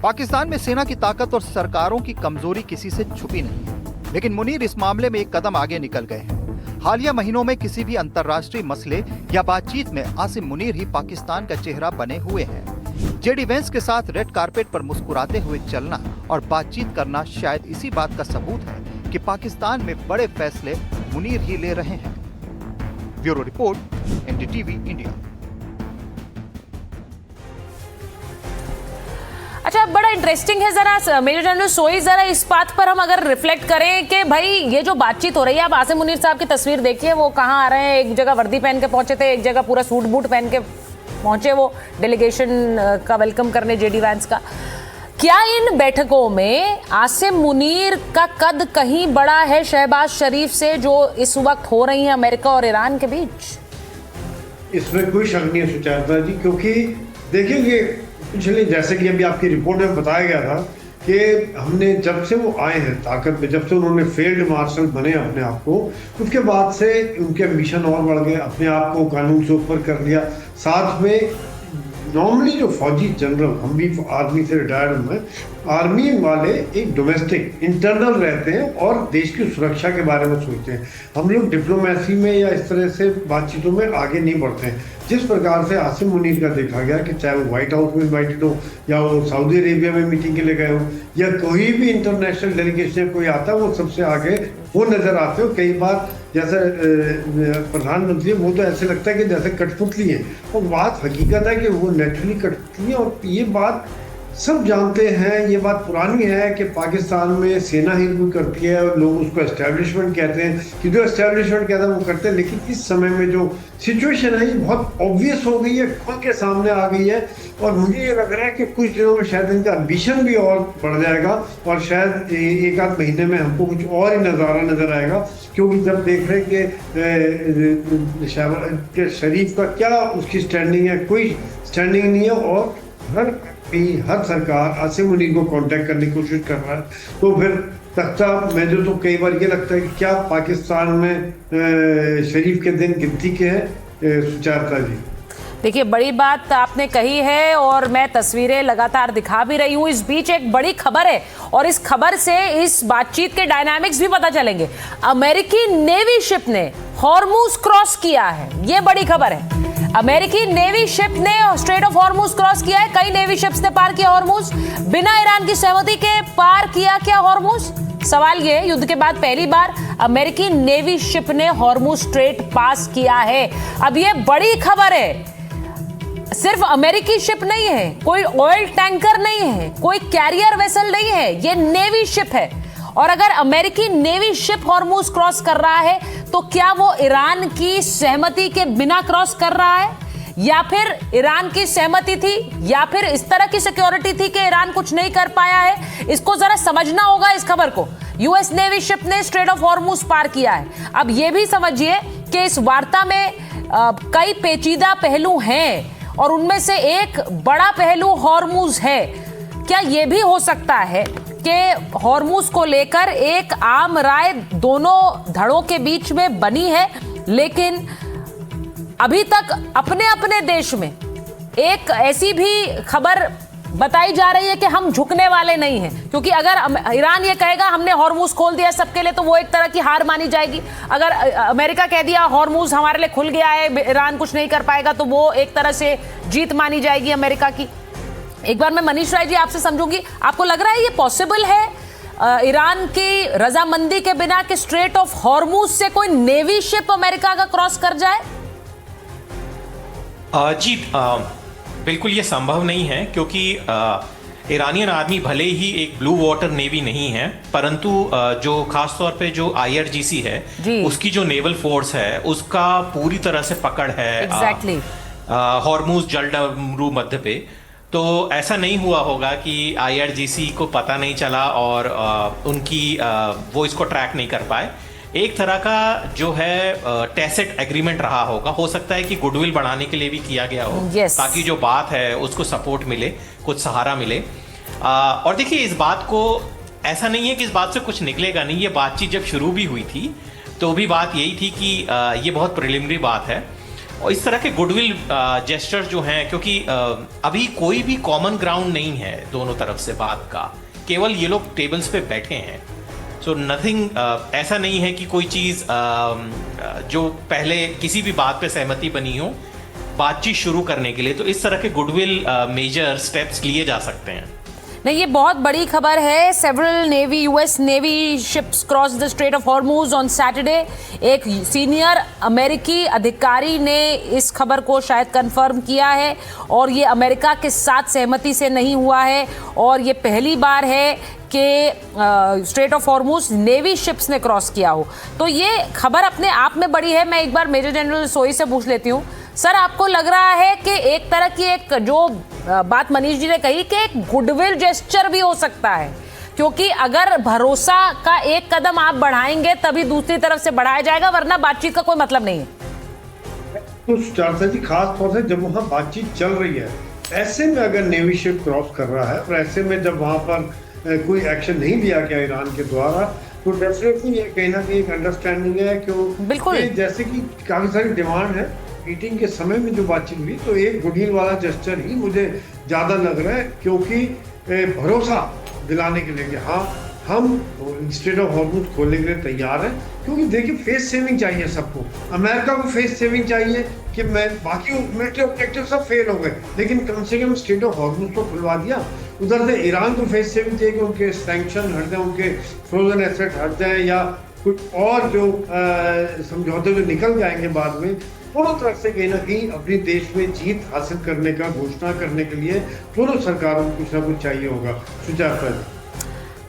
पाकिस्तान में सेना की ताकत और सरकारों की कमजोरी किसी से छुपी नहीं है, लेकिन मुनीर इस मामले में एक कदम आगे निकल गए हैं। हालिया महीनों में किसी भी अंतर्राष्ट्रीय मसले या बातचीत में आसिम मुनीर ही पाकिस्तान का चेहरा बने हुए हैं। जेडी वेंस के साथ रेड कारपेट पर मुस्कुराते हुए चलना और बातचीत करना शायद इसी बात का सबूत है कि पाकिस्तान में बड़े फैसले मुनीर ही ले रहे हैं। Bureau report, NDTV India. अच्छा, बड़ा इंटरेस्टिंग है। जरा मेजर जनरल सोई, जरा इस बात पर हम अगर रिफ्लेक्ट करें कि भाई ये जो बातचीत हो रही है, आप आसिम मुनीर साहब की तस्वीर देखिए, वो कहाँ आ रहे हैं। एक जगह वर्दी पहन के पहुंचे थे, एक जगह पूरा सूट बूट पहन के पहुंचे वो डेलीगेशन का वेलकम करने जेडी वैंस का। क्या इन बैठकों में आसिम मुनीर का कद कहीं बड़ा है शहबाज शरीफ से, जो इस वक्त हो रही है अमेरिका और ईरान के बीच? इसमें कोई शक नहीं है सुचारता जी, क्योंकि देखिए ये पिछले, जैसे कि अभी आपकी रिपोर्ट में बताया गया था कि हमने जब से वो आए हैं ताकत में, जब से उन्होंने फील्ड मार्शल बने अपने आप को, उसके बाद से उनके एम्बिशन और बढ़ गए, अपने आप को कानून से ऊपर कर लिया। साथ में नॉर्मली जो फौजी जनरल, हम भी आर्मी से रिटायर्ड हुए, आर्मी वाले एक डोमेस्टिक इंटरनल रहते हैं और देश की सुरक्षा के बारे में सोचते हैं। हम लोग डिप्लोमेसी में या इस तरह से बातचीतों में आगे नहीं बढ़ते हैं। जिस प्रकार से आसिम मुनीर का देखा गया कि चाहे वो व्हाइट हाउस में इन्वाइटेड हो या वो सऊदी अरेबिया में मीटिंग के लिए गए हो या कोई भी इंटरनेशनल डेलीगेशन कोई आता है, वो सबसे आगे वो नजर आते हो। कई बार जैसे प्रधानमंत्री, वो तो ऐसे लगता है कि जैसे कठपुतली है, और बात हकीकत है कि वो नेचुरली कठपुतली है। और ये बात सब जानते हैं, ये बात पुरानी है कि पाकिस्तान में सेना ही रूल करती है और लोग उसको एस्टेब्लिशमेंट कहते हैं, कि जो एस्टेब्लिशमेंट कहता है वो करते हैं। लेकिन इस समय में जो सिचुएशन है ये बहुत ऑब्वियस हो गई है, खुल के सामने आ गई है। और मुझे ये लग रहा है कि कुछ दिनों में शायद इनका एम्बिशन भी और बढ़ जाएगा और शायद एक आध महीने में हमको कुछ और ही नज़ारा नजर आएगा। क्योंकि जब देख रहे हैं कि शरीफ का क्या उसकी स्टैंडिंग है, कोई स्टैंडिंग नहीं है। और हर सरकार आसिम मुनीर को कांटेक्ट करने की कोशिश कर रहा है, तो फिर तख्ता में जो तो कई बार ये लगता है कि क्या पाकिस्तान में शरीफ के दिन गिनती के हैं। सुचारता जी, देखिए, बड़ी बात आपने कही है और मैं तस्वीरें लगातार दिखा भी रही हूँ। इस बीच एक बड़ी खबर है और इस खबर से इस बातचीत के डायनामिक्स भी पता चलेंगे। अमेरिकी नेवी शिप ने हॉर्मुज क्रॉस किया है, ये बड़ी खबर है। अमेरिकी नेवी शिप ने स्ट्रेट ऑफ हॉर्मुज क्रॉस किया है। कई नेवी शिप्स ने पार किया हॉर्मुज, बिना ईरान की सहमति के पार किया क्या हॉर्मुज? सवाल ये, युद्ध के बाद पहली बार अमेरिकी नेवी शिप ने हॉर्मुज स्ट्रेट पास किया है। अब ये बड़ी खबर है, सिर्फ अमेरिकी शिप नहीं है, कोई ऑयल टैंकर नहीं है, कोई कैरियर वेसल नहीं है, ये नेवी शिप है। और अगर अमेरिकी नेवी शिप हॉर्मुज क्रॉस कर रहा है तो क्या वो ईरान की सहमति के बिना क्रॉस कर रहा है, या फिर ईरान की सहमति थी, या फिर इस तरह की सिक्योरिटी थी कि ईरान कुछ नहीं कर पाया है? इसको जरा समझना होगा इस खबर को। यूएस नेवी शिप ने स्ट्रेट ऑफ हॉर्मुज पार किया है। अब यह भी समझिए कि इस वार्ता में कई पेचीदा पहलू हैं और उनमें से एक बड़ा पहलू हॉर्मुज है। क्या यह भी हो सकता है कि हॉर्मुज को लेकर एक आम राय दोनों धड़ों के बीच में बनी है, लेकिन अभी तक अपने अपने देश में एक ऐसी भी खबर बताई जा रही है कि हम झुकने वाले नहीं हैं? क्योंकि अगर ईरान ये कहेगा हमने हॉर्मुज खोल दिया सबके लिए, तो वो एक तरह की हार मानी जाएगी। अगर अमेरिका कह दिया हॉर्मुज हमारे लिए खुल गया है, ईरान कुछ नहीं कर पाएगा, तो वो एक तरह से जीत मानी जाएगी अमेरिका की। एक बार मैं मनीष राय जी आपसे समझूंगी, आपको लग रहा है ये पॉसिबल है ईरान की रजामंदी के बिना कि स्ट्रेट ऑफ हॉर्मुज से कोई नेवी शिप अमेरिका का क्रॉस कर जाए? जी, बिल्कुल ये संभव नहीं है, क्योंकि ईरानियन आर्मी भले ही एक ब्लू वाटर नेवी नहीं है, परंतु जो खास तौर पे जो IRGC है उसकी जो नेवल फोर्स है उसका पूरी तरह से पकड़ है एग्जैक्टली हॉर्मुज जलडमरू मध्य पे। तो ऐसा नहीं हुआ होगा कि IRGC को पता नहीं चला और उनकी वो इसको ट्रैक नहीं कर पाए। एक तरह का जो है टैसिट एग्रीमेंट रहा होगा, हो सकता है कि गुडविल बढ़ाने के लिए भी किया गया हो, ताकि जो बात है उसको सपोर्ट मिले, कुछ सहारा मिले। और देखिए इस बात को, ऐसा नहीं है कि इस बात से कुछ निकलेगा नहीं। ये बातचीत जब शुरू भी हुई थी तो भी बात यही थी कि ये बहुत प्रिलिमिनरी बात है और इस तरह के गुडविल जेस्चर्स जो हैं, क्योंकि अभी कोई भी कॉमन ग्राउंड नहीं है दोनों तरफ से बात का, केवल ये लोग टेबल्स पे बैठे हैं। सो नथिंग, ऐसा नहीं है कि कोई चीज़ जो पहले किसी भी बात पे सहमति बनी हो बातचीत शुरू करने के लिए, तो इस तरह के गुडविल मेजर स्टेप्स लिए जा सकते हैं। नहीं, ये बहुत बड़ी खबर है। Several navy US navy ships cross the Strait of Hormuz on Saturday. एक सीनियर अमेरिकी अधिकारी ने इस खबर को शायद कंफर्म किया है और ये अमेरिका के साथ सहमति से नहीं हुआ है और ये पहली बार है कि straight of Hormuz navy ships ने क्रॉस किया हो। तो ये खबर अपने आप में बड़ी है। मैं एक बार मेजर जनरल सोई से पूछ लेती हूँ, सर आपको लग रहा है कि एक तरह की एक जो बात मनीष जी ने कही कि एक गुडविल जेस्चर भी हो सकता है, क्योंकि अगर भरोसा का एक कदम आप बढ़ाएंगे तभी दूसरी तरफ से बढ़ाया जाएगा, वरना बातचीत का कोई मतलब नहीं है। तो चाचा जी, खास तौर से जब वहाँ बातचीत चल रही है, ऐसे में अगर नेवी शिप क्रॉस कर रहा है और ऐसे में जब वहाँ पर कोई एक्शन नहीं लिया गया ईरान के द्वारा, तो डेफिनेटली ये कहीं ना कहीं एक अंडरस्टैंडिंग है कि बिल्कुल जैसे कि काफी सारी डिमांड है। मीटिंग के समय में जो बातचीत हुई तो एक गुडविल वाला जेस्चर ही मुझे ज्यादा लग रहा है, क्योंकि भरोसा दिलाने के लिए कि हाँ हम स्ट्रेट ऑफ हॉर्मुज खोलने के लिए तैयार हैं। क्योंकि देखिए फेस सेविंग चाहिए सबको, अमेरिका को फेस सेविंग चाहिए कि मैं बाकी मिलिट्री ऑब्जेक्टिव सब फेल हो गए, लेकिन कम से कम स्ट्रेट ऑफ हॉर्मुज को खुलवा दिया। उधर से ईरान को फेस सेविंग चाहिए कि उनके सैंक्शन हट जाए, उनके फ्रोजन एसेट हट जाए या कुछ और जो समझौते जो निकल जाएंगे बाद में, दोनों तरफ से कहीं ना कहीं अपने देश में जीत हासिल करने का घोषणा करने के लिए दोनों सरकारों को कुछ ना कुछ चाहिए होगा। सुजाता जी,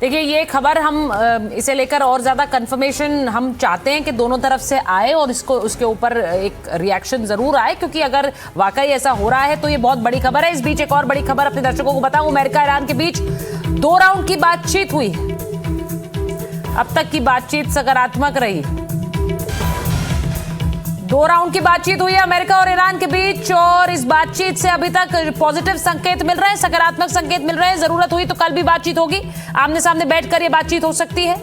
देखिए ये खबर हम इसे लेकर और ज़्यादा कंफर्मेशन हम चाहते हैं कि दोनों तरफ से आए और इसको उसके ऊपर एक रिएक्शन ज़रूर आए, क्योंकि अगर वाकई ऐसा हो रहा है तो ये बहुत बड़ी खबर है। इस बीच एक और बड़ी खबर अपने दर्शकों को बताऊं, अमेरिका ईरान के बीच 2 राउंड की बातचीत हुई। अब तक की बातचीत सकारात्मक रही। 2 राउंड की बातचीत हुई है अमेरिका और ईरान के बीच और इस बातचीत से अभी तक पॉजिटिव संकेत मिल रहे हैं, सकारात्मक संकेत मिल रहे हैं। जरूरत हुई तो कल भी बातचीत होगी, आमने सामने बैठकर ये बातचीत हो सकती है।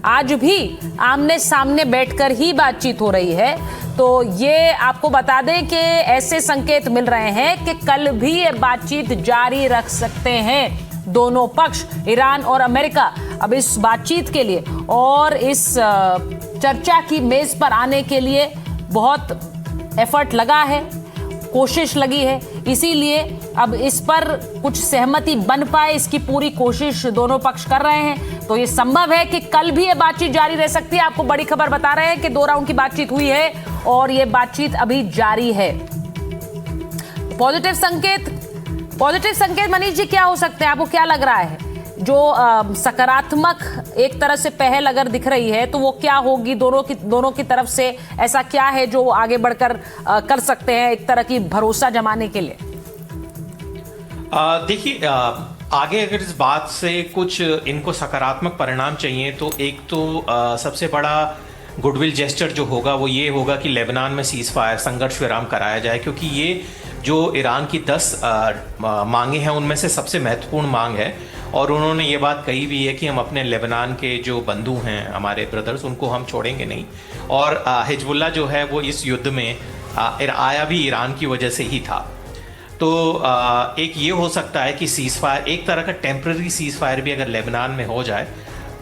आज भी आमने सामने बैठकर ही बातचीत हो रही है। तो ये आपको बता दें कि ऐसे संकेत मिल रहे हैं कि कल भी ये बातचीत जारी रख सकते हैं दोनों पक्ष, ईरान और अमेरिका। अब इस बातचीत के लिए और इस चर्चा की मेज पर आने के लिए बहुत एफर्ट लगा है, कोशिश लगी है, इसीलिए अब इस पर कुछ सहमति बन पाए इसकी पूरी कोशिश दोनों पक्ष कर रहे हैं। तो ये संभव है कि कल भी ये बातचीत जारी रह सकती है। आपको बड़ी खबर बता रहे हैं कि 2 राउंड की बातचीत हुई है और ये बातचीत अभी जारी है। पॉजिटिव संकेत मनीष जी क्या हो सकते हैं, आपको क्या लग रहा है? जो सकारात्मक एक तरह से पहल अगर दिख रही है तो वो क्या होगी दोनों की तरफ से? ऐसा क्या है जो आगे बढ़कर कर सकते हैं एक तरह की भरोसा जमाने के लिए? देखिए आगे अगर इस बात से कुछ इनको सकारात्मक परिणाम चाहिए तो एक तो सबसे बड़ा गुडविल जेस्चर जो होगा वो ये होगा कि लेबनान में सीज फायर, संघर्ष विराम कराया जाए, क्योंकि ये जो ईरान की 10 मांगे हैं उनमें से सबसे महत्वपूर्ण मांग है। और उन्होंने ये बात कही भी है कि हम अपने लेबनान के जो बंधु हैं, हमारे ब्रदर्स, उनको हम छोड़ेंगे नहीं। और हिजबुल्ला जो है वो इस युद्ध में आया भी ईरान की वजह से ही था। तो एक ये हो सकता है कि सीज फायर, एक तरह का टेम्पररी सीज फायर भी अगर लेबनान में हो जाए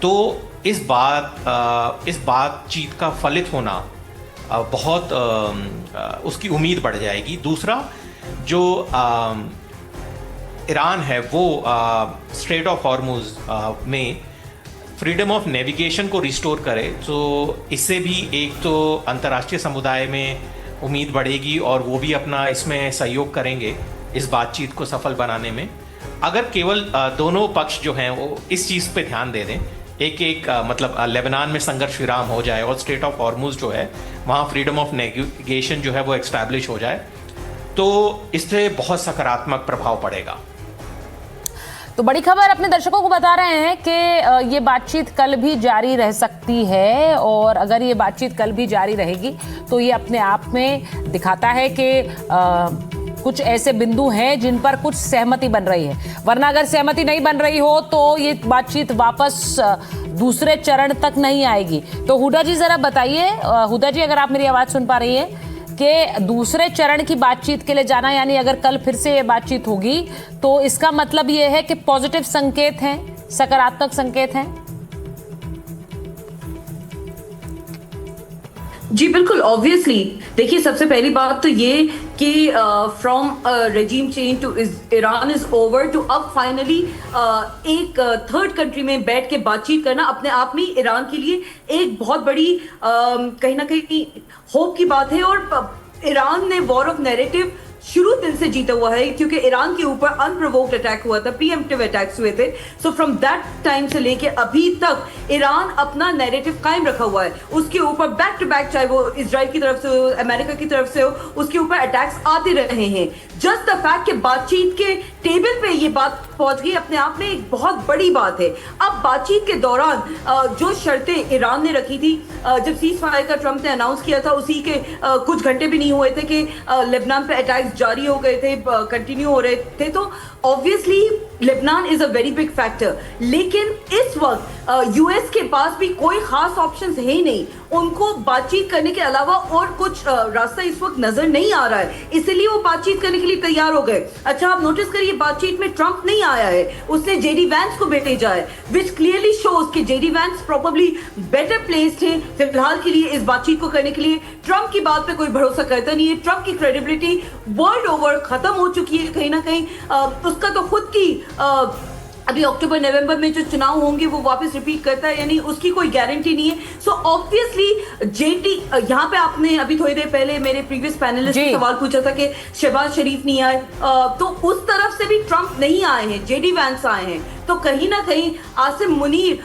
तो इस बातचीत का फलित होना बहुत उसकी उम्मीद बढ़ जाएगी। दूसरा जो ईरान है वो स्ट्रेट ऑफ हॉर्मुज में फ्रीडम ऑफ नेविगेशन को रिस्टोर करे, तो इससे भी एक तो अंतर्राष्ट्रीय समुदाय में उम्मीद बढ़ेगी और वो भी अपना इसमें सहयोग करेंगे। इस बातचीत को सफल बनाने में। अगर केवल दोनों पक्ष जो हैं वो इस चीज़ पे ध्यान दे दें, एक मतलब लेबनान में संघर्ष विराम हो जाए और स्ट्रेट ऑफ हॉर्मुज जो है वहाँ फ्रीडम ऑफ नेविगेशन जो है वो एस्टैब्लिश हो जाए, तो इससे बहुत सकारात्मक प्रभाव पड़ेगा। तो बड़ी खबर अपने दर्शकों को बता रहे हैं कि ये बातचीत कल भी जारी रह सकती है, और अगर ये बातचीत कल भी जारी रहेगी तो ये अपने आप में दिखाता है कि कुछ ऐसे बिंदु हैं जिन पर कुछ सहमति बन रही है, वरना अगर सहमति नहीं बन रही हो तो ये बातचीत वापस दूसरे चरण तक नहीं आएगी। तो हुडा जी जरा बताइए, हुडा जी अगर आप मेरी आवाज सुन पा रही है, कि दूसरे चरण की बातचीत के लिए जाना, यानी अगर कल फिर से ये बातचीत होगी तो इसका मतलब ये है कि पॉजिटिव संकेत हैं, सकारात्मक संकेत हैं। जी बिल्कुल, ऑब्वियसली देखिए, सबसे पहली बात तो ये कि from regime change to Iran is over to अब फाइनली एक थर्ड कंट्री में बैठ के बातचीत करना अपने आप में ईरान के लिए एक बहुत बड़ी कहीं ना कहीं होप की बात है। और ईरान ने वॉर ऑफ नैरेटिव शुरू दिन से जीता हुआ है, क्योंकि ईरान के ऊपर अनप्रोवोक्ड अटैक हुआ था, प्रीएम्प्टिव अटैक्स हुए थे। सो फ्रॉम दैट टाइम से लेके अभी तक ईरान अपना नैरेटिव कायम रखा हुआ है। उसके ऊपर बैक टू बैक, चाहे वो इजराइल की तरफ से हो, अमेरिका की तरफ से हो, उसके ऊपर अटैक्स आते रहे हैं। जस्ट द फैक्ट कि बातचीत के टेबल पे ये बात पहुंच गई अपने आप में एक बहुत बड़ी बात है। अब बातचीत के दौरान जो शर्तें ईरान ने रखी थी, जब सीज फायर का ट्रंप ने अनाउंस किया था, उसी के कुछ घंटे भी नहीं हुए थे कि लेबनान पे अटैक्स जारी हो गए थे, कंटिन्यू हो रहे थे। तो obviously Lebanon is a very big factor, लेकिन इस वक्त यूएस के पास भी कोई खास ऑप्शंस है ही नहीं। उनको बातचीत करने के अलावा और कुछ रास्ता इस वक्त नजर नहीं आ रहा है, इसलिए वो बातचीत करने के लिए तैयार हो गए। अच्छा, आप नोटिस करिए, बातचीत में ट्रंप नहीं आया है, उसने जेडी वैंस को भेजा है, विच क्लियरली शोज कि JD Vance probably better placed है फिलहाल के लिए इस बातचीत को करने के लिए। ट्रंप की बात पे कोई भरोसा करता नहीं है, ट्रंप की क्रेडिबिलिटी वर्ल्ड ओवर खत्म हो चुकी है कहीं ना कहीं। उसका तो खुद की अभी अक्टूबर नवंबर में जो चुनाव होंगे वो वापस रिपीट करता है, यानी उसकी कोई गारंटी नहीं है। सो ऑब्वियसली जेडी, यहाँ पे आपने अभी थोड़ी देर पहले मेरे प्रीवियस पैनलिस्ट से सवाल पूछा था कि शहबाज शरीफ नहीं आए, तो उस तरफ से भी ट्रंप नहीं आए हैं, जेडी वैंस आए हैं। तो कहीं ना कहीं आसिम मुनीर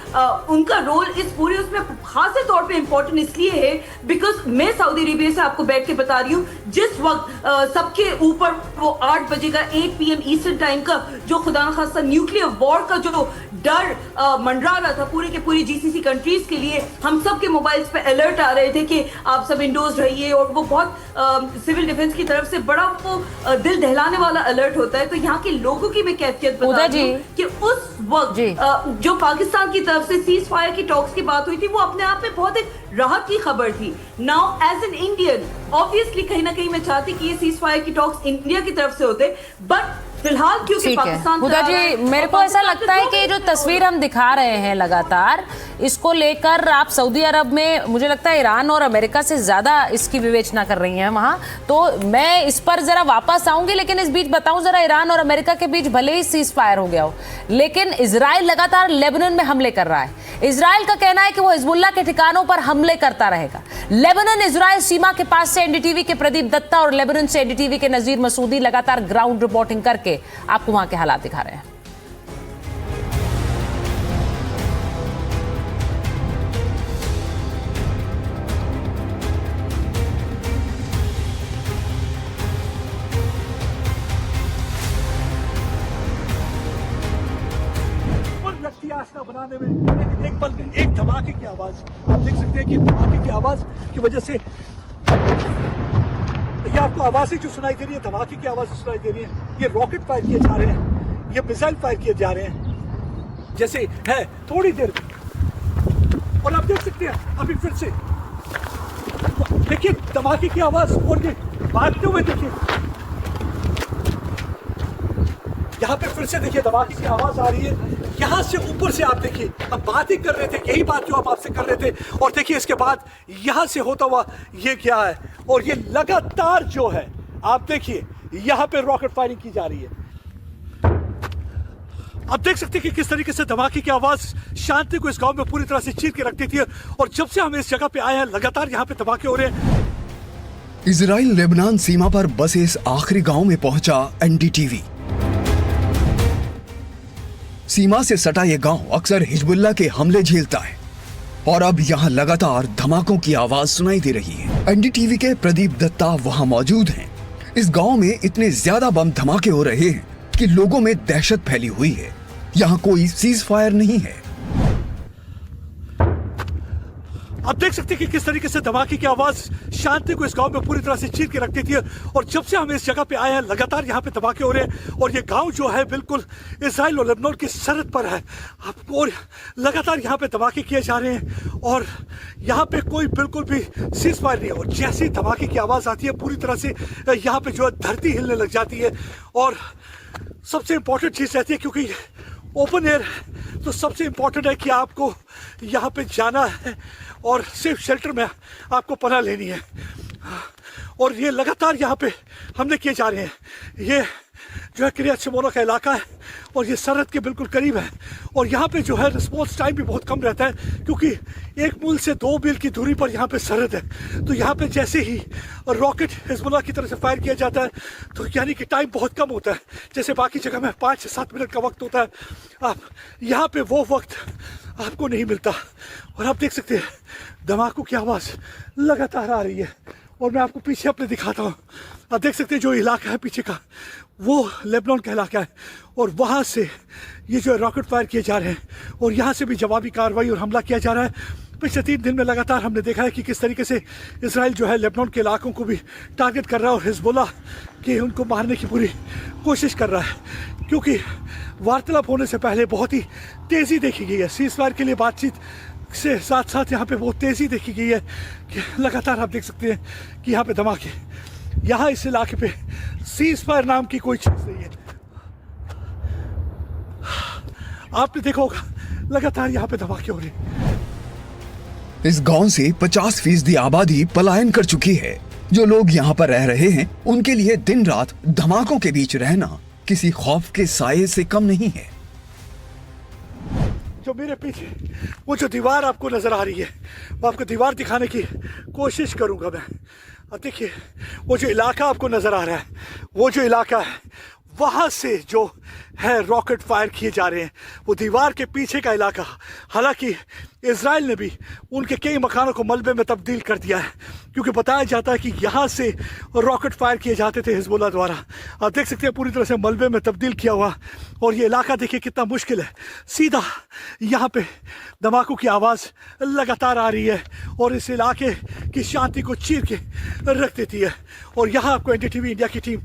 उनका रोल इस पूरे उसमें खास तौर पे इंपॉर्टेंट इसलिए है बिकॉज मैं सऊदी अरेबिया से आपको बैठ के बता रही हूँ, जिस वक्त सबके ऊपर वो 8 बजे का 8 PM ईस्टर्न टाइम का जो खुदा न खास्ता न्यूक्लियर वॉर का जो डर मंडरा रहा था पूरे के पूरी जीसीसी कंट्रीज के लिए, हम सब के मोबाइल्स पे अलर्ट आ रहे थे कि आप सब इंडोर्स रहिए, और वो बहुत सिविल डिफेंस की तरफ से बड़ा वो दिल दहलाने वाला अलर्ट होता है। तो यहाँ के लोगों की मैं कैफियत बता रही हूँ कि उस वक्त जो पाकिस्तान की तरफ से सीज फायर की टॉक्स की बात हुई थी, वो अपने आप में बहुत एक राहत की खबर थी। Now as an Indian obviously कहीं ना कहीं मैं चाहती कि ये सीज फायर की टॉक्स इंडिया की तरफ से होते, बट फिलहाल क्योंकि पाकिस्तान हुदा जी, मेरे को ऐसा लगता है कि जो तस्वीर हम दिखा रहे हैं लगातार, इसको लेकर आप सऊदी अरब में मुझे लगता है ईरान और अमेरिका से ज्यादा इसकी विवेचना कर रही हैं वहां। तो मैं इस पर जरा वापस आऊंगी, लेकिन इस बीच बताऊं जरा, ईरान और अमेरिका के बीच भले ही सीज फायर हो गया हो, लेकिन इजराइल लगातार लेबनान में हमले कर रहा है। इजराइल का कहना है कि वो हिजबुल्लाह के ठिकानों पर हमले करता रहेगा। लेबनान इजराइल सीमा के पास से एनडीटीवी के प्रदीप दत्ता और लेबनान से एनडीटीवी के नजीर मसूदी लगातार ग्राउंड रिपोर्टिंग करके आपको वहां के हालात दिखा रहे हैं। बनाने में एक पल में एक धमाके की आवाज आप देख सकते हैं कि धमाके की आवाज की वजह से ये आपको आवाजें जो सुनाई दे रही है, धमाके की आवाज सुनाई दे रही है, ये रॉकेट फायर किए जा रहे हैं, ये मिसाइल फायर किए जा रहे हैं जैसे है थोड़ी देर। और आप देख सकते हैं अभी फिर से देखिए धमाके की आवाज, और ये भागते हुए देखिए यहाँ पे फिर से देखिए धमाके की आवाज आ रही है। यहाँ से ऊपर से आप देखिए, अब बात ही कर रहे थे, यही बात जो आप आपसे कर रहे थे, और देखिए इसके बाद यहाँ से होता हुआ ये क्या है, और ये लगातार जो है आप देखिए यहाँ पे रॉकेट फायरिंग की जा रही है। आप देख सकते हैं कि किस तरीके से धमाके की आवाज शांति को इस गांव में पूरी तरह से चीर के रख देती है। और जब से हम इस जगह पे आए हैं लगातार यहाँ पे धमाके हो रहे हैं। इजराइल लेबनान सीमा पर बसे इस आखिरी गांव में पहुंचा एनडीटीवी। सीमा से सटा ये गांव अक्सर हिजबुल्लाह के हमले झेलता है और अब यहां लगातार धमाकों की आवाज सुनाई दे रही है। एनडीटीवी के प्रदीप दत्ता वहां मौजूद हैं। इस गांव में इतने ज्यादा बम धमाके हो रहे हैं कि लोगों में दहशत फैली हुई है। यहां कोई सीज फायर नहीं है। आप देख सकते हैं कि किस तरीके से धमाके की आवाज शांति को इस गांव में पूरी तरह से चीर के रख देती है। और जब से हम इस जगह पे आए हैं लगातार यहाँ पे धमाके हो रहे हैं और ये गांव जो है बिल्कुल इजराइल और लेबनान की सरहद पर है। और लगातार यहाँ पे धमाके किए जा रहे हैं और यहाँ पे कोई बिल्कुल भी सीज फायर नहीं है। और जैसे ही धमाके की आवाज आती है पूरी तरह से यहाँ पे जो है धरती हिलने लग जाती है। और सबसे इंपॉर्टेंट चीज रहती है क्योंकि ओपन एयर तो सबसे इंपॉर्टेंट है कि आपको यहाँ पे जाना है और सेफ शेल्टर में आपको पनाह लेनी है। और ये लगातार यहाँ पे हमले किए जा रहे हैं। ये जो है किरियत शिमोना का इलाका है और ये सरहद के बिल्कुल करीब है। और यहाँ पे जो है रिस्पॉन्स टाइम भी बहुत कम रहता है क्योंकि 1 मील से 2 मील की दूरी पर यहाँ पे सरहद है। तो यहाँ पे जैसे ही रॉकेट हिजबुल्लाह की तरफ से फायर किया जाता है तो यानी कि टाइम बहुत कम होता है। जैसे बाकी जगह में 5 से 7 मिनट का वक्त होता है, आप यहाँ पे वो वक्त आपको नहीं मिलता। और आप देख सकते हैं धमाकों की आवाज़ लगातार आ रही है। और मैं आपको पीछे अपने दिखाता हूँ। आप देख सकते हैं जो इलाका है पीछे का वो लेबनान का इलाका है और वहाँ से ये जो रॉकेट फायर किए जा रहे हैं और यहाँ से भी जवाबी कार्रवाई और हमला किया जा रहा है। पिछले 3 दिन में लगातार हमने देखा है कि किस तरीके से इसराइल जो है लेबनान के इलाकों को भी टारगेट कर रहा है और हिजबुल्लाह के उनको मारने की पूरी कोशिश कर रहा है। क्योंकि वार्तालाप होने से पहले बहुत ही तेज़ी देखी गई है सीज फायर के लिए। बातचीत से साथ साथ यहाँ पे बहुत तेज़ी देखी गई है कि लगातार आप देख सकते हैं कि यहाँ पे धमाके, यहाँ इस इलाके पे सीज फायर नाम की कोई चीज़ नहीं है। आपने देखा होगा लगातार यहाँ पे धमाके हो रहे हैं। इस गांव से 50% आबादी पलायन कर चुकी है। जो लोग यहाँ पर रह रहे हैं उनके लिए दिन रात धमाकों के बीच रहना किसी खौफ के साये से कम नहीं है। जो मेरे पीछे वो जो दीवार आपको नजर आ रही है वो आपको दीवार दिखाने की कोशिश करूंगा मैं। अब देखिए वो जो इलाका आपको नजर आ रहा है वो जो इलाका है वहाँ से जो है रॉकेट फायर किए जा रहे हैं वो दीवार के पीछे का इलाका। हालांकि इजराइल ने भी उनके कई मकानों को मलबे में तब्दील कर दिया है क्योंकि बताया जाता है कि यहाँ से रॉकेट फायर किए जाते थे हिजबुल्लाह द्वारा। आप देख सकते हैं पूरी तरह से मलबे में तब्दील किया हुआ। और ये इलाका देखिए कितना मुश्किल है। सीधा यहाँ पे धमाकों की आवाज़ लगातार आ रही है और इस इलाके की शांति को चीर के रख देती है। और यहाँ आपको एनडीटीवी इंडिया की टीम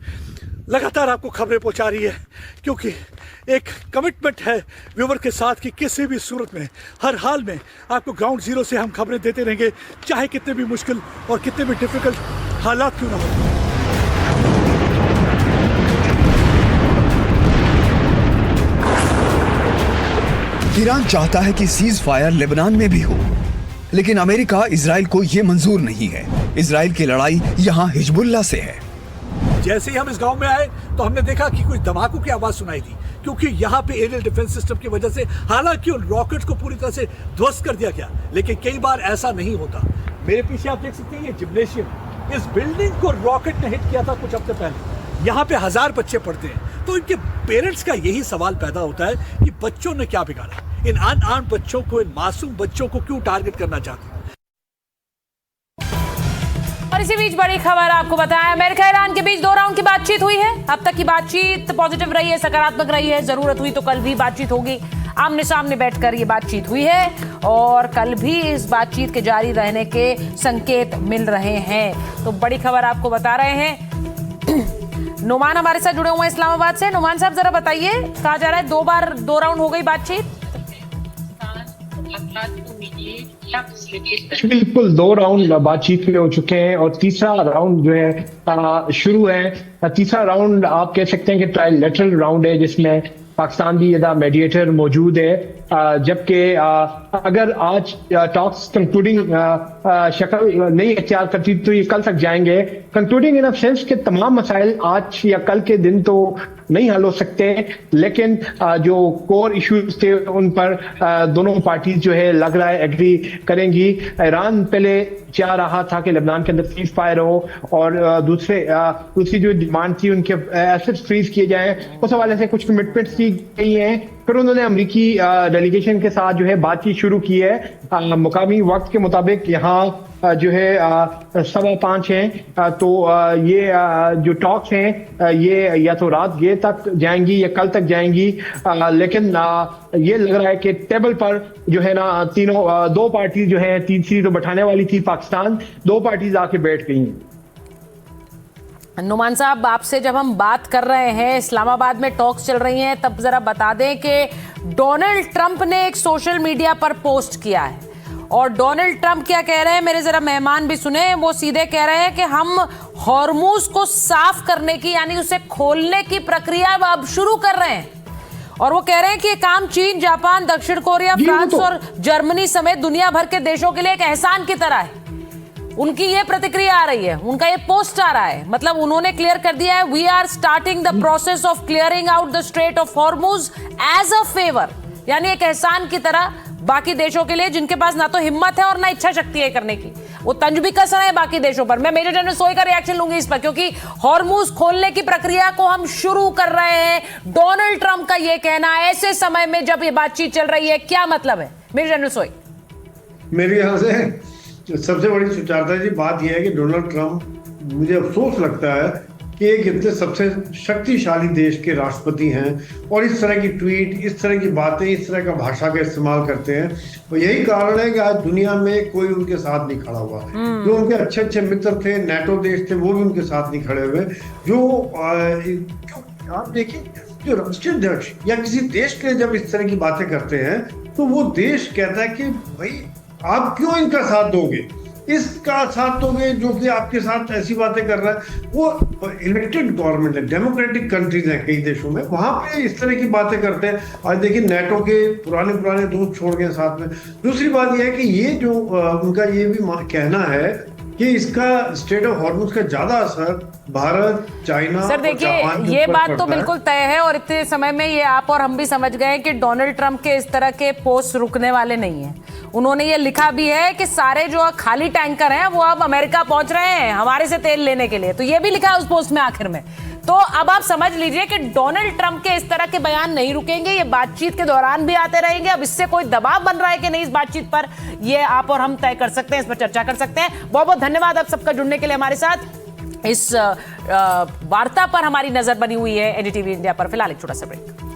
लगातार आपको खबरें पहुंचा रही है क्योंकि एक कमिटमेंट है व्यूवर के साथ कि किसी भी सूरत में हर हाल में आपको ग्राउंड जीरो से हम खबरें देते रहेंगे, चाहे कितने भी मुश्किल और कितने भी डिफिकल्ट हालात क्यों ना हो। ईरान चाहता है कि सीज फायर लेबनान में भी हो, लेकिन अमेरिका इजराइल को यह मंजूर नहीं है। इजराइल की लड़ाई यहाँ हिजबुल्लाह से है। जैसे ही हम इस गांव में आए तो हमने देखा कि कुछ धमाकों की आवाज सुनाई दी क्योंकि यहाँ पे एरियल डिफेंस सिस्टम की वजह से हालांकि उन रॉकेट्स को पूरी तरह से ध्वस्त कर दिया गया, लेकिन कई बार ऐसा नहीं होता। मेरे पीछे आप देख सकते हैं ये जिम्नेशियम, इस बिल्डिंग को रॉकेट ने हिट किया था कुछ हफ्ते पहले। यहाँ पे 1000 बच्चे पढ़ते हैं तो इनके पेरेंट्स का यही सवाल पैदा होता है कि बच्चों ने क्या बिगाड़ा, इन अनआर्म्ड बच्चों को, इन मासूम बच्चों को क्यों टारगेट करना चाहते हैं। और इसी बीच बड़ी खबर आपको बताएं, अमेरिका ईरान के बीच 2 राउंड की बातचीत हुई है। अब तक की बातचीत पॉजिटिव रही है, सकारात्मक रही है। जरूरत हुई तो कल भी बातचीत होगी। आमने सामने बैठकर ये बातचीत हुई है और कल भी इस बातचीत के जारी रहने के संकेत मिल रहे हैं। तो बड़ी खबर आपको बता रहे हैं। नुमान हमारे साथ जुड़े हुए हैं इस्लामाबाद से। नुमान साहब जरा बताइए, कहा जा रहा है 2 राउंड हो गई बातचीत। बिल्कुल 2 राउंड बातचीत के हो चुके हैं और तीसरा राउंड जो है शुरू है। तीसरा राउंड आप कह सकते हैं कि ट्राइलेटरल राउंड है जिसमें पाकिस्तान भी मेडिएटर मौजूद है। जबकि अगर आज टॉक्स कंक्लूडिंग शक्ल नहीं इख्तियार करती तो ये कल तक जाएंगे। कंक्लूडिंग इन सेंस के तमाम मसाइल आज या कल के दिन तो नहीं हल हो सकते, लेकिन जो कोर इश्यूज थे उन पर दोनों पार्टीज जो है लग रहा है एग्री करेंगी। ईरान पहले चाह रहा था कि लेबनान के अंदर सीज फायर हो और दूसरी जो डिमांड थी उनके एसेट्स फ्रीज किए जाएं, उस हवाले से कुछ कमिटमेंट्स की गई हैं। फिर उन्होंने अमेरिकी डेलीगेशन के साथ जो है बातचीत शुरू की है। मुकामी वक्त के मुताबिक यहाँ जो है 5:15 हैं, तो ये जो टॉक्स हैं ये या तो रात ये तक जाएंगी या कल तक जाएंगी, लेकिन ये लग रहा है कि टेबल पर जो है ना दो पार्टीज जो है, तीसरी तो बैठाने वाली थी पाकिस्तान, 2 पार्टीज आके बैठ गई हैं। नुमान साहब, आपसे जब हम बात कर रहे हैं इस्लामाबाद में टॉक्स चल रही हैं, तब जरा बता दें कि डोनाल्ड ट्रंप ने एक सोशल मीडिया पर पोस्ट किया है और डोनाल्ड ट्रंप क्या कह रहे हैं, मेरे जरा मेहमान भी सुने। वो सीधे कह रहे हैं कि हम हॉर्मूज को साफ करने की यानी उसे खोलने की प्रक्रिया अब शुरू कर रहे हैं और वो कह रहे हैं कि ये काम चीन, जापान, दक्षिण कोरिया, फ्रांस और जर्मनी समेत दुनिया भर के देशों के लिए एक एहसान की तरह है। उनकी ये प्रतिक्रिया आ रही है, उनका ये पोस्ट आ रहा है, मतलब उन्होंने क्लियर कर दिया है, we are starting the process of clearing out the Strait of Hormuz as a favour, यानी एक एहसान की तरह बाकी देशों के लिए जिनके पास ना तो हिम्मत है और ना इच्छा शक्ति है करने की। वो तंज भी कस रहे हैं बाकी देशों पर। मैं मेजर जनरल सोई का रिएक्शन लूंगी इस पर, क्योंकि हॉर्मूज खोलने की प्रक्रिया को हम शुरू कर रहे हैं, डोनाल्ड ट्रंप का ये कहना ऐसे समय में जब ये बातचीत चल रही है, क्या मतलब है मेजर जनरल सोई? मेरे ख्याल से सबसे बड़ी सुचारता जी बात यह है कि डोनाल्ड ट्रंप, मुझे अफसोस लगता है कि एक इतने सबसे शक्तिशाली देश के राष्ट्रपति हैं और इस तरह की ट्वीट, इस तरह की बातें, इस तरह का भाषा का इस्तेमाल करते हैं। और यही कारण है कि आज दुनिया में कोई उनके साथ नहीं खड़ा हुआ। जो उनके अच्छे अच्छे मित्र थे, नेटो देश थे, वो भी उनके साथ नहीं खड़े हुए। जो आप देखिए, जो राष्ट्रीय अध्यक्ष या किसी देश के जब इस तरह की बातें करते हैं तो वो देश कहता है कि भाई आप क्यों इनका साथ दोगे, इसका साथ दोगे जो कि आपके साथ ऐसी बातें कर रहा है। वो इलेक्टेड गवर्नमेंट है, डेमोक्रेटिक कंट्रीज हैं कई देशों में, वहां पे इस तरह की बातें करते हैं। आज देखिए नैटो के पुराने दोस्त छोड़ गए साथ में। दूसरी बात यह है कि ये जो उनका ये भी कहना है कि इसका स्टेट ऑफ हॉर्मूज का ज्यादा असर भारत, चाइना, सर देखिए, ये बात तो बिल्कुल तय है और इतने समय में ये आप और हम भी समझ गए कि डोनाल्ड ट्रंप के इस तरह के पोस्ट रुकने वाले नहीं हैं। उन्होंने ये लिखा भी है कि सारे जो खाली टैंकर हैं वो अब अमेरिका पहुंच रहे हैं हमारे से तेल लेने के लिए, तो ये भी लिखा है उस पोस्ट में आखिर में। तो अब आप समझ लीजिए कि डोनाल्ड ट्रंप के इस तरह के बयान नहीं रुकेंगे, ये बातचीत के दौरान भी आते रहेंगे। अब इससे कोई दबाव बन रहा है कि नहीं इस बातचीत पर, ये आप और हम तय कर सकते हैं, इस पर चर्चा कर सकते हैं। बहुत बहुत धन्यवाद आप सबका जुड़ने के लिए हमारे साथ। इस वार्ता पर हमारी नजर बनी हुई है एनडीटीवी इंडिया पर। फिलहाल एक छोटा सा ब्रेक।